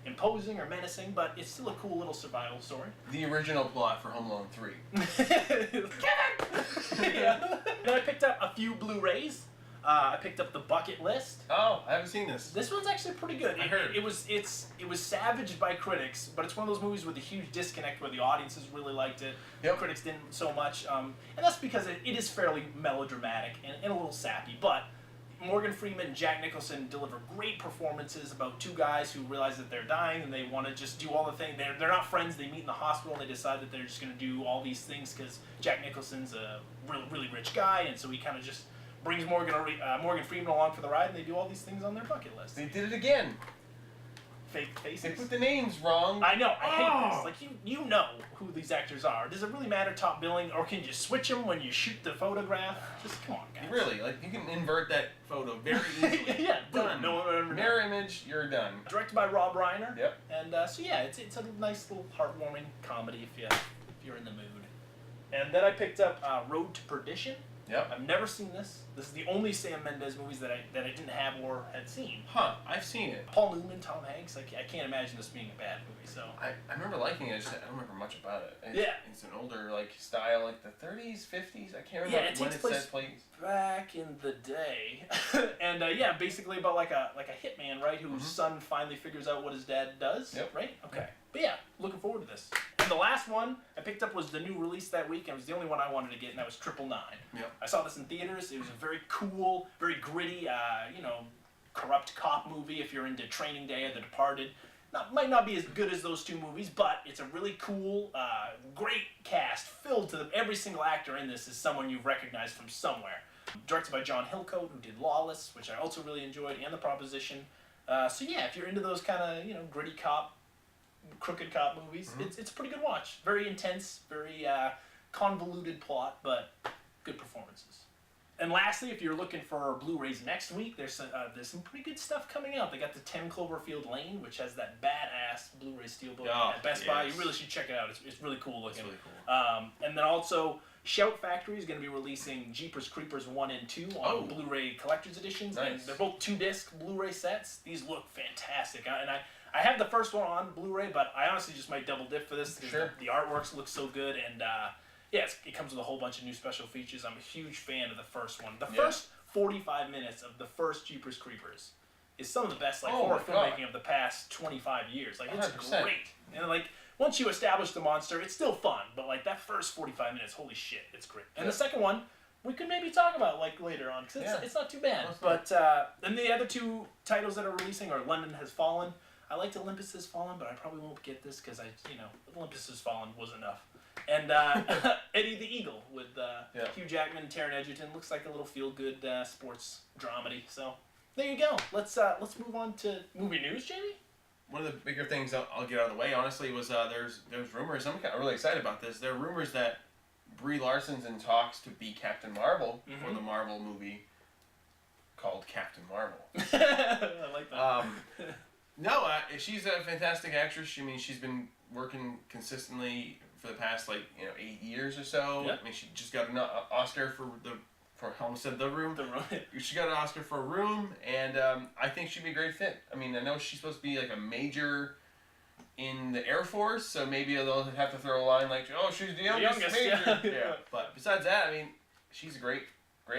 imposing or menacing, but it's still a cool little survival story. The original plot for Home Alone 3. Yeah. Then I picked up a few Blu-rays. I picked up The Bucket List. Oh, I haven't seen this. This one's actually pretty good. I heard. It was savaged by critics, but it's one of those movies with a huge disconnect where the audiences really liked it. Yep. Critics didn't so much. And that's because it is fairly melodramatic and a little sappy, but Morgan Freeman and Jack Nicholson deliver great performances about two guys who realize that they're dying and they want to just do all the things. They're not friends. They meet in the hospital and they decide that they're just going to do all these things because Jack Nicholson's a really rich guy, and so he kind of just brings Morgan Freeman along for the ride, and they do all these things on their bucket list. They did it again. Fake faces. They put the names wrong. I know. I hate this. Like, you know who these actors are. Does it really matter top billing, or can you switch them when you shoot the photograph? Just come on, guys. Really, you can invert that photo very easily. Yeah, done. No one would ever know. Mirror image, you're done. Directed by Rob Reiner. Yep. And so yeah, it's a nice little heartwarming comedy if you're in the mood. And then I picked up Road to Perdition. Yep. I've never seen this. This is the only Sam Mendes movies that I didn't have or had seen. Huh, I've seen it. Paul Newman, Tom Hanks. I can't imagine this being a bad movie. So I remember liking it. I don't remember much about it. Yeah. It's an older style, the 30s, 50s. I can't remember it when takes it place says please. back in the day, and yeah, basically about like a hitman, right? Whose son finally figures out what his dad does. Yep. Right. Okay. But yeah, looking forward to this. And the last one I picked up was the new release that week, and it was the only one I wanted to get, and that was 999. Yep. I saw this in theaters. It was a very cool, very gritty, corrupt cop movie. If you're into Training Day or The Departed, might not be as good as those two movies, but it's a really cool, great cast filled to every single actor in this is someone you've recognized from somewhere. Directed by John Hillcoat, who did Lawless, which I also really enjoyed, and The Proposition. So yeah, if you're into those kind of gritty cop, crooked cop movies, it's a pretty good watch. Very intense, very convoluted plot, but good performances. And lastly, if you're looking for Blu-rays next week, there's some pretty good stuff coming out. They got the 10 Cloverfield Lane, which has that badass Blu-ray steelbook at Best Buy. You really should check it out. It's really cool looking. It's really cool. And then also, Shout Factory is going to be releasing Jeepers Creepers 1 and 2 on Blu-ray collector's editions. Nice. And they're both 2-disc Blu-ray sets. These look fantastic. And I have the first one on Blu-ray, but I honestly just might double dip for this because the artworks look so good, and yeah, it comes with a whole bunch of new special features. I'm a huge fan of the first one. The first 45 minutes of the first Jeepers Creepers is some of the best like Oh horror my God. filmmaking of the past 25 years. Like it's 100%. great. And like once you establish the monster, it's still fun. But like that first 45 minutes, holy shit, it's great. And the second one, we could maybe talk about like later on because it's not too bad. But and the other two titles that are releasing are London Has Fallen. I liked Olympus Has Fallen, but I probably won't get this because Olympus Has Fallen was enough. And Eddie the Eagle with Hugh Jackman and Taron Egerton. Looks like a little feel-good sports dramedy. So there you go. Let's move on to movie news, Jamie. One of the bigger things I'll get out of the way, honestly, was there's rumors. I'm really excited about this. There are rumors that Brie Larson's in talks to be Captain Marvel for the Marvel movie called Captain Marvel. I like that. No, she's a fantastic actress. I mean, she's been working consistently for the past 8 years or so. Yep. I mean, she just got an Oscar for almost said The Room. The Room. She got an Oscar for Room, and I think she'd be a great fit. I mean, I know she's supposed to be like a major in the Air Force, so maybe they'll have to throw a line like, "Oh, she's the youngest major." Yeah. But besides that, I mean, she's a great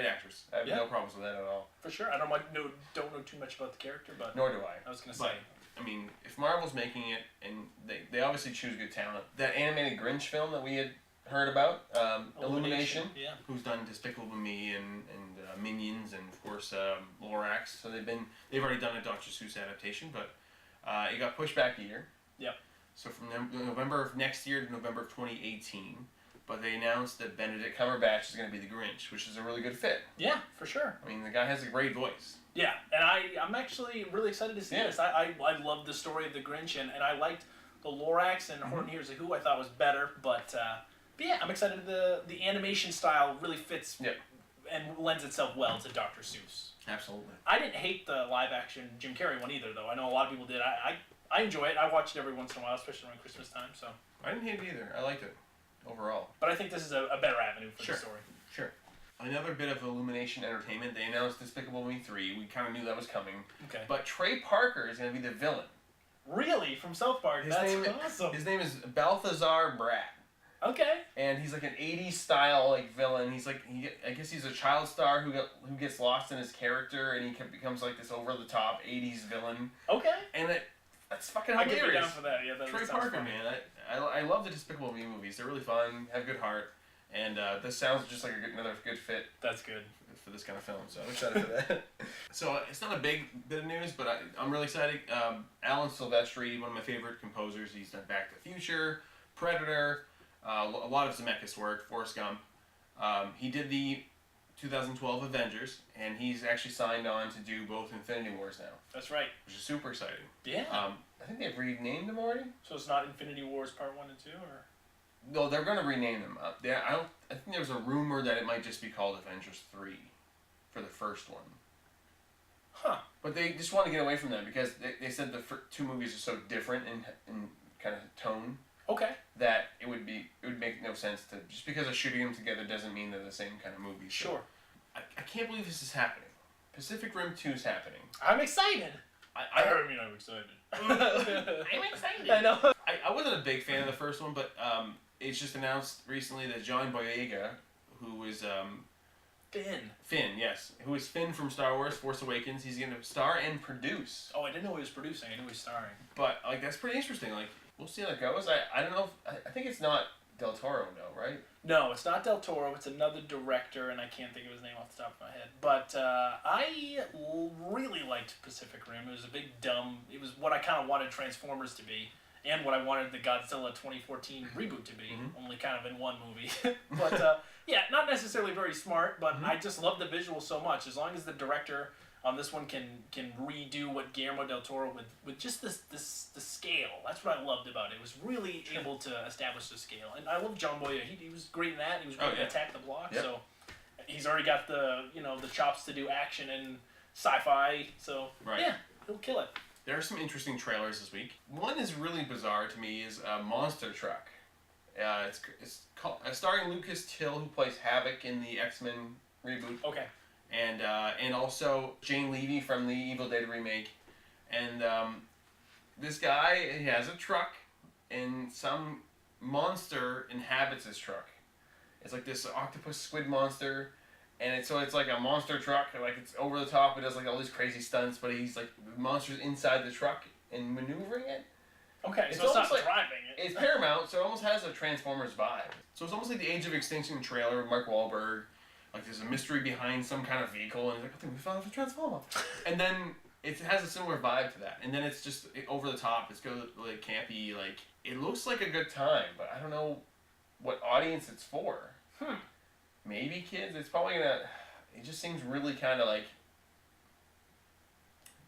actress. I have no problems with that at all. For sure. I don't know too much about the character, but nor do I. I was gonna say. I mean, if Marvel's making it, and they obviously choose good talent, that animated Grinch film that we had heard about, Illumination, who's done Despicable Me and Minions, and of course Lorax. So they've already done a Dr. Seuss adaptation, but it got pushed back a year. Yep. So from November of next year to November of 2018. But they announced that Benedict Cumberbatch is going to be the Grinch, which is a really good fit. Yeah, for sure. I mean, the guy has a great voice. Yeah, and I'm actually really excited to see this. I loved the story of the Grinch, and I liked the Lorax and Horton Hears a Who. I thought was better, but yeah, I'm excited. The animation style really fits and lends itself well to Dr. Seuss. Absolutely. I didn't hate the live action Jim Carrey one either, though. I know a lot of people did. I enjoy it. I watch it every once in a while, especially around Christmas time. So I didn't hate it either. I liked it overall. But I think this is a better avenue for the story. Sure. Another bit of Illumination Entertainment. They announced Despicable Me 3. We kind of knew that was coming. Okay. But Trey Parker is going to be the villain. Really? From South Park? That's awesome. His name is Balthazar Brat. Okay. And he's like an 80s style villain. He's like I guess he's a child star who gets lost in his character, and he becomes like this over the top 80s villain. Okay. And that's fucking I hilarious. could be down for that. Yeah, Trey Parker, man. I love the Despicable Me movies. They're really fun, have good heart, and this sounds just like another good fit. That's good for this kind of film. So I'm excited for that. So it's not a big bit of news, but I'm really excited. Alan Silvestri, one of my favorite composers. He's done Back to the Future, Predator, a lot of Zemeckis work, Forrest Gump. He did the 2012 Avengers, and he's actually signed on to do both Infinity Wars now. That's right. Which is super exciting. Yeah. I think they've renamed them already. So it's not Infinity Wars Part 1 and 2, or? No, they're going to rename them. I think there's a rumor that it might just be called Avengers 3 for the first one. Huh. But they just want to get away from that because they said the two movies are so different in kind of tone. Okay. That it would make no sense to just because of shooting them together doesn't mean they're the same kind of movie. So sure. I can't believe this is happening. Pacific Rim 2 is happening. I'm excited. I'm excited. I'm excited. I know. I wasn't a big fan of the first one, but it's just announced recently that John Boyega, who is Finn, yes, who is Finn from Star Wars: Force Awakens, he's going to star and produce. Oh, I didn't know he was producing. I knew he was starring. But that's pretty interesting. We'll see how that goes. I don't know. I think it's not Del Toro, no, right? No, it's not Del Toro. It's another director, and I can't think of his name off the top of my head. But I really liked Pacific Rim. It was a big dumb. It was what I kind of wanted Transformers to be, and what I wanted the Godzilla 2014 reboot to be. Only kind of in one movie. But yeah, not necessarily very smart. But I just love the visual so much. As long as the director on this one can redo what Guillermo del Toro with just the scale. That's what I loved about it. It was really able to establish the scale. And I love John Boyega. He was great in that. He was great in Attack the Block. Yep. So he's already got the chops to do action and sci-fi. So yeah, he'll kill it. There are some interesting trailers this week. One is really bizarre to me is Monster Truck. It's called, starring Lucas Till, who plays Havoc in the X-Men reboot. Okay. And also Jane Levy from the Evil Dead remake. And this guy, he has a truck, and some monster inhabits his truck. It's like this octopus squid monster, And it's like a monster truck, like it's over the top. It does like all these crazy stunts, but he's like the monster's inside the truck and maneuvering it. Okay, so it's not like, driving it. It's Paramount, so it almost has a Transformers vibe. So it's almost like the Age of Extinction trailer with Mark Wahlberg. Like there's a mystery behind some kind of vehicle, and he's like, I think we found a Transformer. And then it has a similar vibe to that. And then it's just over the top. It's good, like campy. Like it looks like a good time, but I don't know what audience it's for. Maybe kids. It's probably gonna. It just seems really kind of like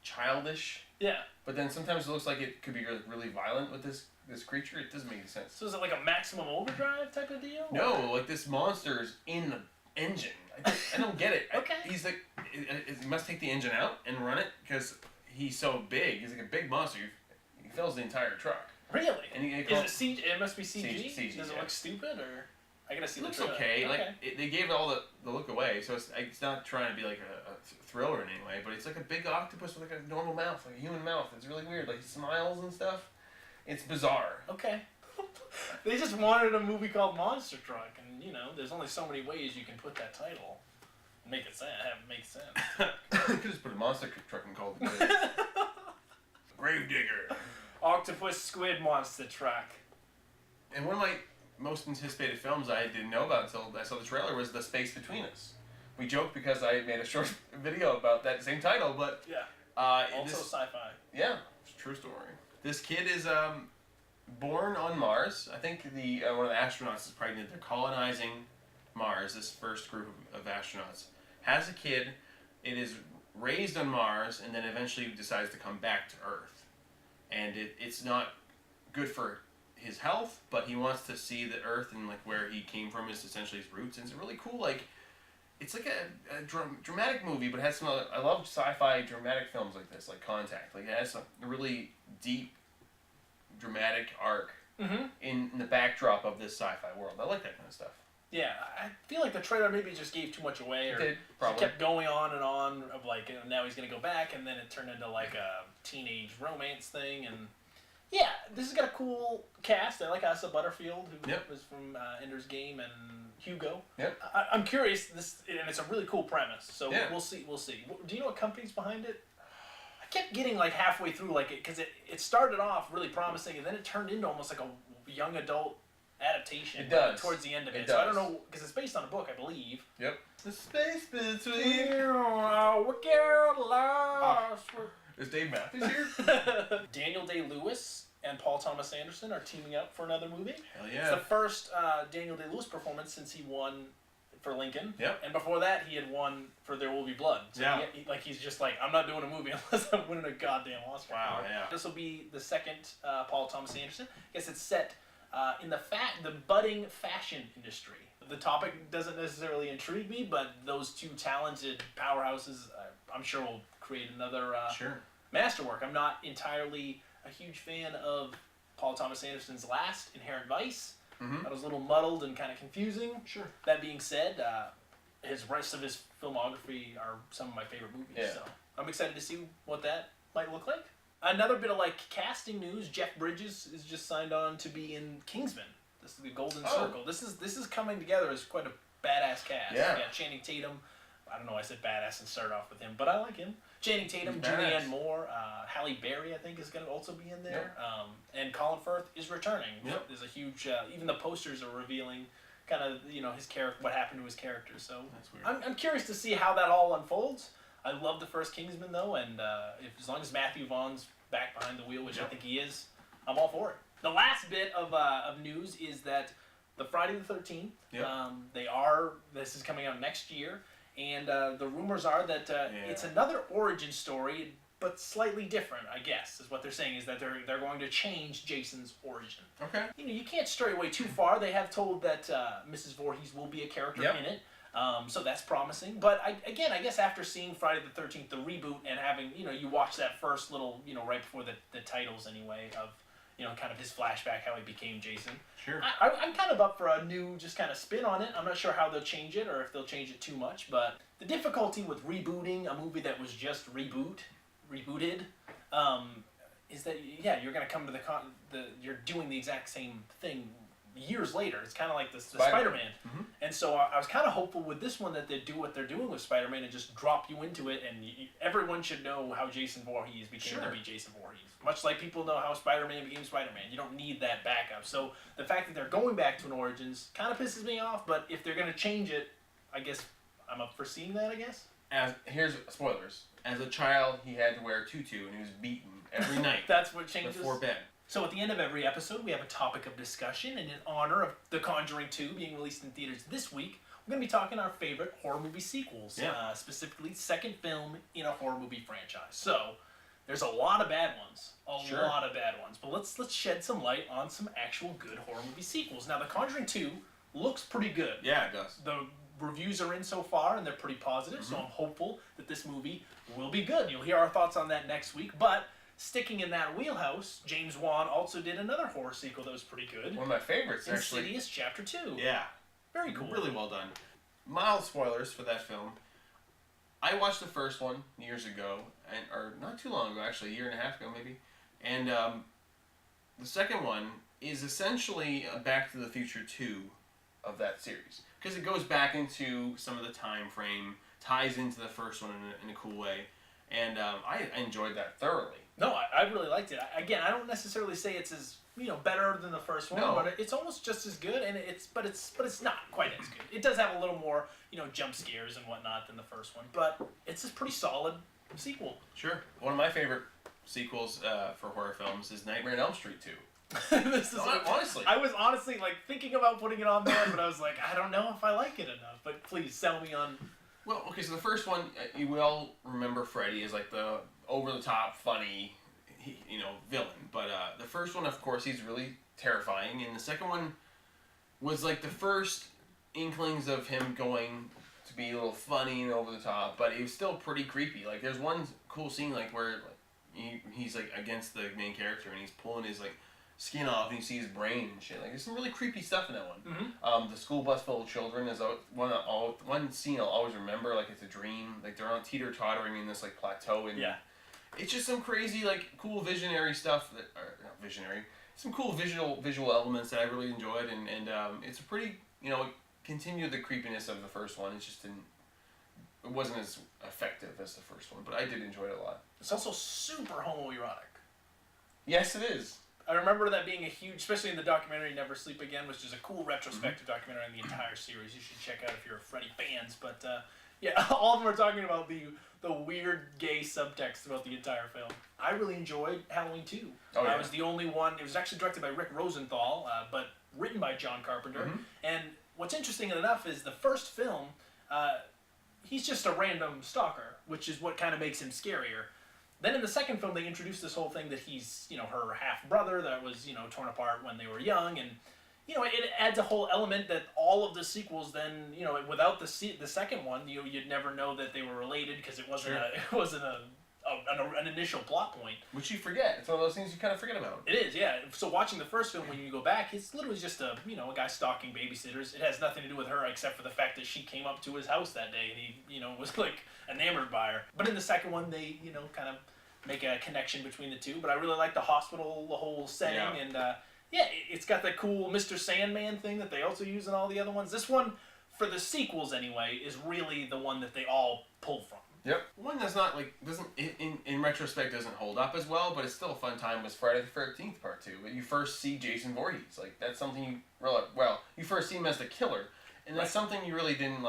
childish. Yeah. But then sometimes it looks like it could be really violent with this creature. It doesn't make any sense. So is it like a maximum overdrive type of deal? No, like this monster is in the engine. I don't get it. Okay. He's like, he must take the engine out and run it because he's so big. He's like a big monster. He fills the entire truck. Really? And is it CG? It must be CG. CG Does it look stupid or? I gotta see it the looks trailer. okay. Like they gave all the look away, so it's not trying to be like a thriller in any way. But it's like a big octopus with like a normal mouth, like a human mouth. It's really weird. Like he smiles and stuff. It's bizarre. Okay. They just wanted a movie called Monster Truck, and you know, there's only so many ways you can put that title and make it make sense. You could just put a monster truck and call it good. Gravedigger. Octopus Squid Monster Truck. And one of my most anticipated films I didn't know about until I saw the trailer was The Space Between Us. We joked because I made a short video about that same title, but yeah, also sci-fi. Yeah, it's a true story. This kid is born on Mars. I think one of the astronauts is pregnant. They're colonizing Mars. This first group of astronauts has a kid. It is raised on Mars and then eventually decides to come back to Earth. And it's not good for his health, but he wants to see the Earth and like where he came from is essentially his roots. And it's a really cool, like, it's like a dramatic movie, but it has some other, I love sci-fi dramatic films like this, like Contact. Like it has a really deep dramatic arc in the backdrop of this sci-fi world. I like that kind of stuff. Yeah, I feel like the trailer maybe just gave too much away, or it kept going on and on of like, now he's gonna go back, and then it turned into like a teenage romance thing, and yeah, this has got a cool cast. I like Asa Butterfield, who was from Ender's Game and Hugo. Yep. I'm curious. And it's a really cool premise. So we'll see. We'll see. Do you know what company's behind it? I kept getting like halfway through, like because it started off really promising, and then it turned into almost like a young adult adaptation. It does. Towards the end of it. Does. So I don't know, because it's based on a book, I believe. Yep. The space between. We're getting lost. Is Dave Matthews here? Daniel Day-Lewis and Paul Thomas Anderson are teaming up for another movie. Hell yeah. It's the first Daniel Day-Lewis performance since he won for Lincoln. Yep. And before that, he had won for There Will Be Blood. So he's just like, I'm not doing a movie unless I'm winning a goddamn Oscar. Wow, yeah. This will be the second Paul Thomas Anderson. I guess it's set in the budding fashion industry. The topic doesn't necessarily intrigue me, but those two talented powerhouses, I'm sure will create another masterwork. I'm not entirely a huge fan of Paul Thomas Anderson's last, Inherent Vice. That was a little muddled and kind of confusing. Sure. That being said, his rest of his filmography are some of my favorite movies. Yeah. So I'm excited to see what that might look like. Another bit of like casting news: Jeff Bridges is just signed on to be in Kingsman. This is the Golden Circle. This is coming together as quite a badass cast. Yeah. Channing Tatum. I don't know why I said badass and started off with him, but I like him. Channing Tatum, Julianne Moore, Halle Berry, I think, is going to also be in there. Yep. And Colin Firth is returning. Yep. There's a huge, even the posters are revealing kind of, his character, what happened to his character. So that's weird. I'm curious to see how that all unfolds. I love the first Kingsman, though, and as long as Matthew Vaughn's back behind the wheel, which I think he is, I'm all for it. The last bit of news is that the Friday the 13th, this is coming out next year, and the rumors are that it's another origin story, but slightly different, I guess, is what they're saying, is that they're going to change Jason's origin. Okay. You can't stray away too far. They have told that Mrs. Voorhees will be a character in it. So that's promising. But I guess after seeing Friday the 13th, the reboot, and having, you watch that first little, right before the titles anyway, of, kind of his flashback, how he became Jason. Sure. I'm kind of up for a new just kind of spin on it. I'm not sure how they'll change it or if they'll change it too much, but the difficulty with rebooting a movie that was just rebooted, is that, you're going to come to you're doing the exact same thing years later. It's kind of like the Spider-Man. Spider-Man. Mm-hmm. And so I was kind of hopeful with this one that they'd do what they're doing with Spider-Man and just drop you into it, and everyone should know how Jason Voorhees became to be Jason Voorhees. Much like people know how Spider-Man became Spider-Man. You don't need that backup. So the fact that they're going back to an Origins kind of pisses me off, but if they're going to change it, I guess I'm up for seeing that, I guess. Here's spoilers. As a child, he had to wear a tutu, and he was beaten every night. That's what changes. Before bed. So at the end of every episode, we have a topic of discussion, and in honor of The Conjuring 2 being released in theaters this week, we're going to be talking our favorite horror movie sequels, specifically second film in a horror movie franchise. So there's a lot of bad ones, lot of bad ones, but let's shed some light on some actual good horror movie sequels. Now, The Conjuring 2 looks pretty good. Yeah, it does. The reviews are in so far, and they're pretty positive, so I'm hopeful that this movie will be good. You'll hear our thoughts on that next week, but sticking in that wheelhouse, James Wan also did another horror sequel that was pretty good. One of my favorites, actually. Insidious Chapter 2. Yeah. Very cool. Really well done. Mild spoilers for that film. I watched the first one years ago, or not too long ago, actually, a year and a half ago maybe. And the second one is essentially a Back to the Future 2 of that series. Because it goes back into some of the time frame, ties into the first one in a cool way. And I enjoyed that thoroughly. No, I really liked it. Again, I don't necessarily say it's as better than the first one, but it's almost just as good. And but it's not quite as good. It does have a little more jump scares and whatnot than the first one, but it's a pretty solid sequel. Sure. One of my favorite sequels for horror films is Nightmare on Elm Street 2. Honestly, I was honestly thinking about putting it on there, but I was like, I don't know if I like it enough. But please sell me on. Well, okay, so the first one, we all remember Freddy as the over-the-top, funny, villain. But the first one, of course, he's really terrifying. And the second one was the first inklings of him going to be a little funny and over-the-top, but it was still pretty creepy. There's one cool scene where he's against the main character and he's pulling his skin off and you see his brain and shit. There's some really creepy stuff in that one. Mm-hmm. The school bus full of children is one scene I'll always remember. It's a dream. They're on teeter-tottering in this plateau, and it's just some crazy cool visionary stuff not visionary. Some cool visual elements that I really enjoyed, and it's a pretty it continued the creepiness of the first one. It just didn't. It wasn't as effective as the first one, but I did enjoy it a lot. It's also super homoerotic. Yes, it is. I remember that being a huge, especially in the documentary Never Sleep Again, which is a cool retrospective documentary on the entire series. You should check out if you're a Freddy fans. But all of them are talking about the weird gay subtext about the entire film. I really enjoyed Halloween 2. I was the only one. It was actually directed by Rick Rosenthal, but written by John Carpenter. Mm-hmm. And what's interesting enough is the first film, he's just a random stalker, which is what kind of makes him scarier. Then in the second film, they introduced this whole thing that he's, her half-brother that was, torn apart when they were young. And, it adds a whole element that all of the sequels then, without the second one, you'd never know that they were related because it wasn't an initial plot point. Which you forget. It's one of those things you kind of forget about. It is, yeah. So watching the first film, when you go back, it's literally just a guy stalking babysitters. It has nothing to do with her except for the fact that she came up to his house that day and he, was enamored by her. But in the second one, they, kind of make a connection between the two. But I really like the hospital, the whole setting, and it's got that cool Mr. Sandman thing that they also use in all the other ones. This one, for the sequels anyway, is really the one that they all pull from. Yep. One that's not doesn't in retrospect doesn't hold up as well, but it's still a fun time. Was Friday the 13th Part 2? But you first see Jason Voorhees. That's something you realize. Well, you first see him as the killer, and that's something you really didn't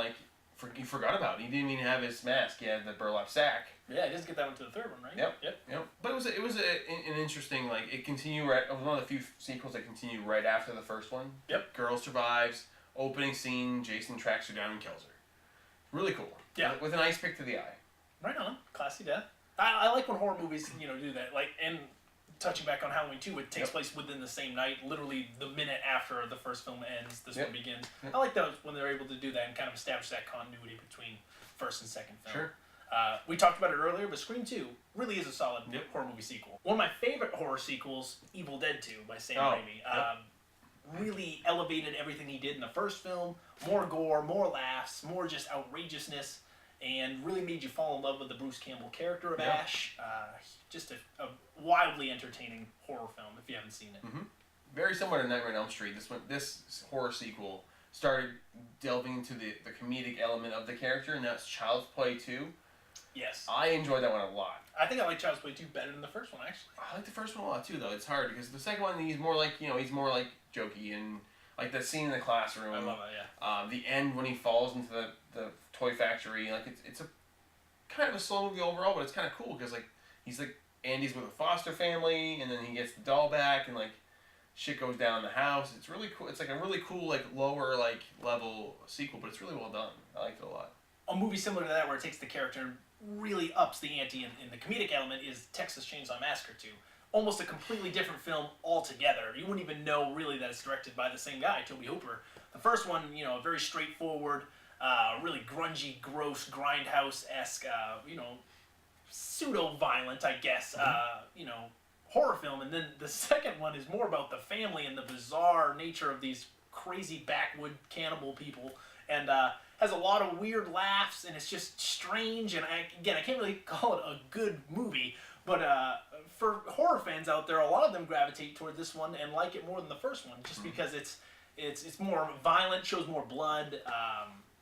you forgot about. He didn't even have his mask. He had the burlap sack. Yeah, he doesn't get that one to the third one, right? Yep. But it was an interesting it continued right. It was one of the few sequels that continued right after the first one. Yep. Girl survives. Opening scene. Jason tracks her down and kills her. Really cool. Yeah. With an ice pick to the eye. Right on. Classy death. I like when horror movies, do that. And touching back on Halloween 2, it takes place within the same night, literally the minute after the first film ends, this one begins. Yep. I like those when they're able to do that and kind of establish that continuity between first and second film. Sure. We talked about it earlier, but Scream 2 really is a solid horror movie sequel. One of my favorite horror sequels, Evil Dead 2 by Sam Raimi. Really elevated everything he did in the first film. More gore, more laughs, more just outrageousness. And really made you fall in love with the Bruce Campbell character of Ash. Just a wildly entertaining horror film if you haven't seen it. Mm-hmm. very similar to Nightmare on Elm Street. This horror sequel started delving into the comedic element of the character, and that's Child's Play 2. Yes. I enjoyed that one a lot. I think I like Child's Play 2 better than the first one, actually. I like the first one a lot too, though. It's hard because the second one he's more like jokey and like that scene in the classroom. I love it, yeah. The end when he falls into the toy factory, like it's a kind of a slow movie overall, but it's kind of cool because like he's like Andy's with a foster family, and then he gets the doll back, and like shit goes down in the house. It's really cool. It's like a really cool like lower like level sequel, but it's really well done. I liked it a lot. A movie similar to that where it takes the character and really ups the ante in the comedic element is Texas Chainsaw Massacre 2. Almost a completely different film altogether. You wouldn't even know really that it's directed by the same guy, Tobe Hooper. The first one, you know, very straightforward, really grungy, gross, grindhouse-esque, you know, pseudo-violent, I guess, you know, horror film. And then the second one is more about the family and the bizarre nature of these crazy backwood cannibal people. And has a lot of weird laughs, and it's just strange. And I can't really call it a good movie, but for horror fans out there, a lot of them gravitate toward this one and like it more than the first one, just because it's more violent, shows more blood.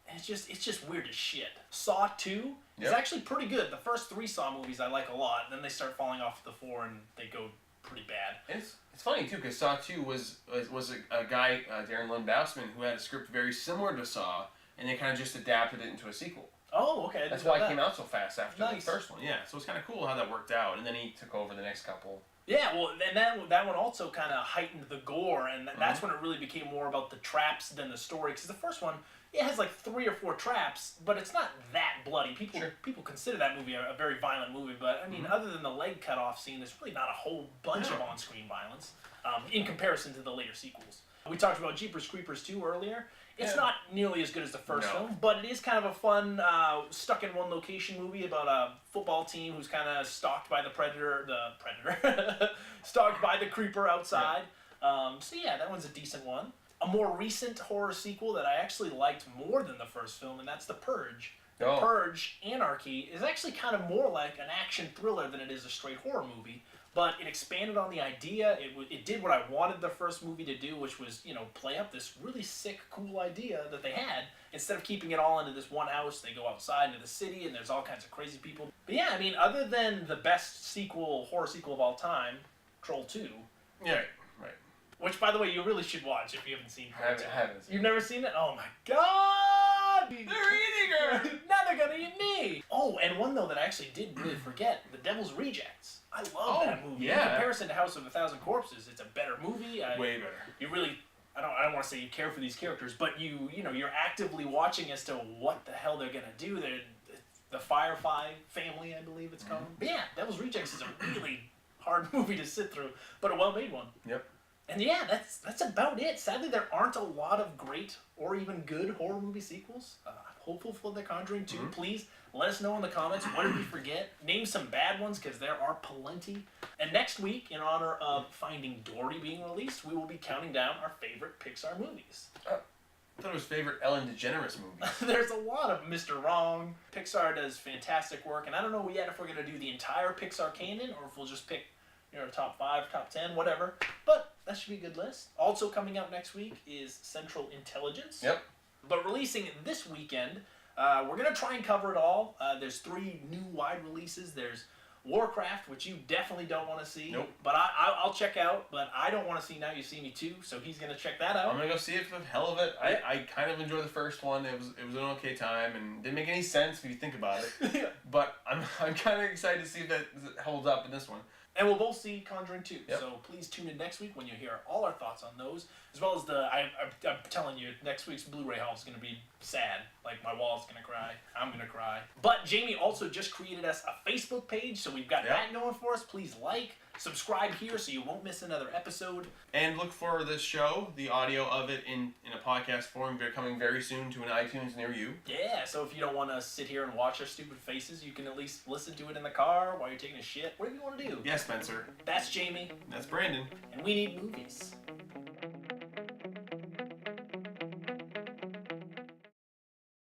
And it's just weird as shit. Saw 2 is actually pretty good. The first 3 Saw movies I like a lot. Then they start falling off the 4 and they go pretty bad. It's funny too because Saw 2 was a guy, Darren Lynn Bousman, who had a script very similar to Saw, and they kind of just adapted it into a sequel. Oh, okay. That's why it came out so fast after Nice. the first one. Yeah, so it's kind of cool how that worked out, and then he took over the next couple. Yeah, well, and that one also kind of heightened the gore, and that's when it really became more about the traps than the story. Because the first one, it has like 3 or 4 traps, but it's not that bloody. People consider that movie a very violent movie, but I mean, other than the leg cut off scene, there's really not a whole bunch of on-screen violence in comparison to the later sequels. We talked about Jeepers Creepers 2 earlier. It's not nearly as good as the first film, but it is kind of a fun, stuck in one location movie about a football team who's kind of stalked by the predator, stalked by the creeper outside. So yeah, that one's a decent one. A more recent horror sequel that I actually liked more than the first film, and that's The Purge. The Purge, Anarchy, is actually kind of more like an action thriller than it is a straight horror movie. But it expanded on the idea. It did what I wanted the first movie to do, which was, you know, play up this really sick, cool idea that they had. Instead of keeping it all into this one house, they go outside into the city, and there's all kinds of crazy people. But yeah, I mean, other than the best horror sequel of all time, Troll 2. Yeah, right. Which, by the way, you really should watch if you haven't seen Troll 2. I haven't seen it. You've never seen it? Oh my god! They're eating her! Now they're gonna eat me! Oh, and one, though, that I actually did really forget, The Devil's Rejects. I love that movie. Yeah. In comparison to House of a Thousand Corpses, it's a better movie. Way better. You really, I don't want to say you care for these characters, but you're actively watching as to what the hell they're gonna do. They're the Firefly family, I believe it's called. But yeah, Devil's Rejects is a really hard movie to sit through, but a well-made one. Yep. And yeah, that's about it. Sadly, there aren't a lot of great or even good horror movie sequels. I'm hopeful for The Conjuring 2. Please let us know in the comments, what did we forget? Name some bad ones, because there are plenty. And next week, in honor of Finding Dory being released, we will be counting down our favorite Pixar movies. I thought it was favorite Ellen DeGeneres movie. There's a lot of Mr. Wrong. Pixar does fantastic work, and I don't know yet if we're going to do the entire Pixar canon, or if we'll just pick top 5, top 10, whatever. But that should be a good list. Also coming up next week is Central Intelligence. Yep. But releasing this weekend, we're going to try and cover it all. There's 3 new wide releases. There's Warcraft, which you definitely don't want to see. Nope. But I'll check out. But I don't want to see Now You See Me Too, so he's going to check that out. I'm going to go see it for the hell of it. I kind of enjoyed the first one. It was an okay time, and didn't make any sense if you think about it. But I'm kind of excited to see if that holds up in this one. And we'll both see Conjuring 2. Yep. So please tune in next week when you hear all our thoughts on those. As well as I'm telling you, next week's Blu-ray haul is going to be sad. Like, my wall's going to cry. I'm going to cry. But Jamie also just created us a Facebook page, so we've got that going for us. Please subscribe here so you won't miss another episode. And look for this show, the audio of it in a podcast form. They're coming very soon to an iTunes near you. Yeah, so if you don't want to sit here and watch our stupid faces, you can at least listen to it in the car while you're taking a shit. Whatever you want to do. Yeah, Spencer. That's Jamie. That's Brandon. And we need movies.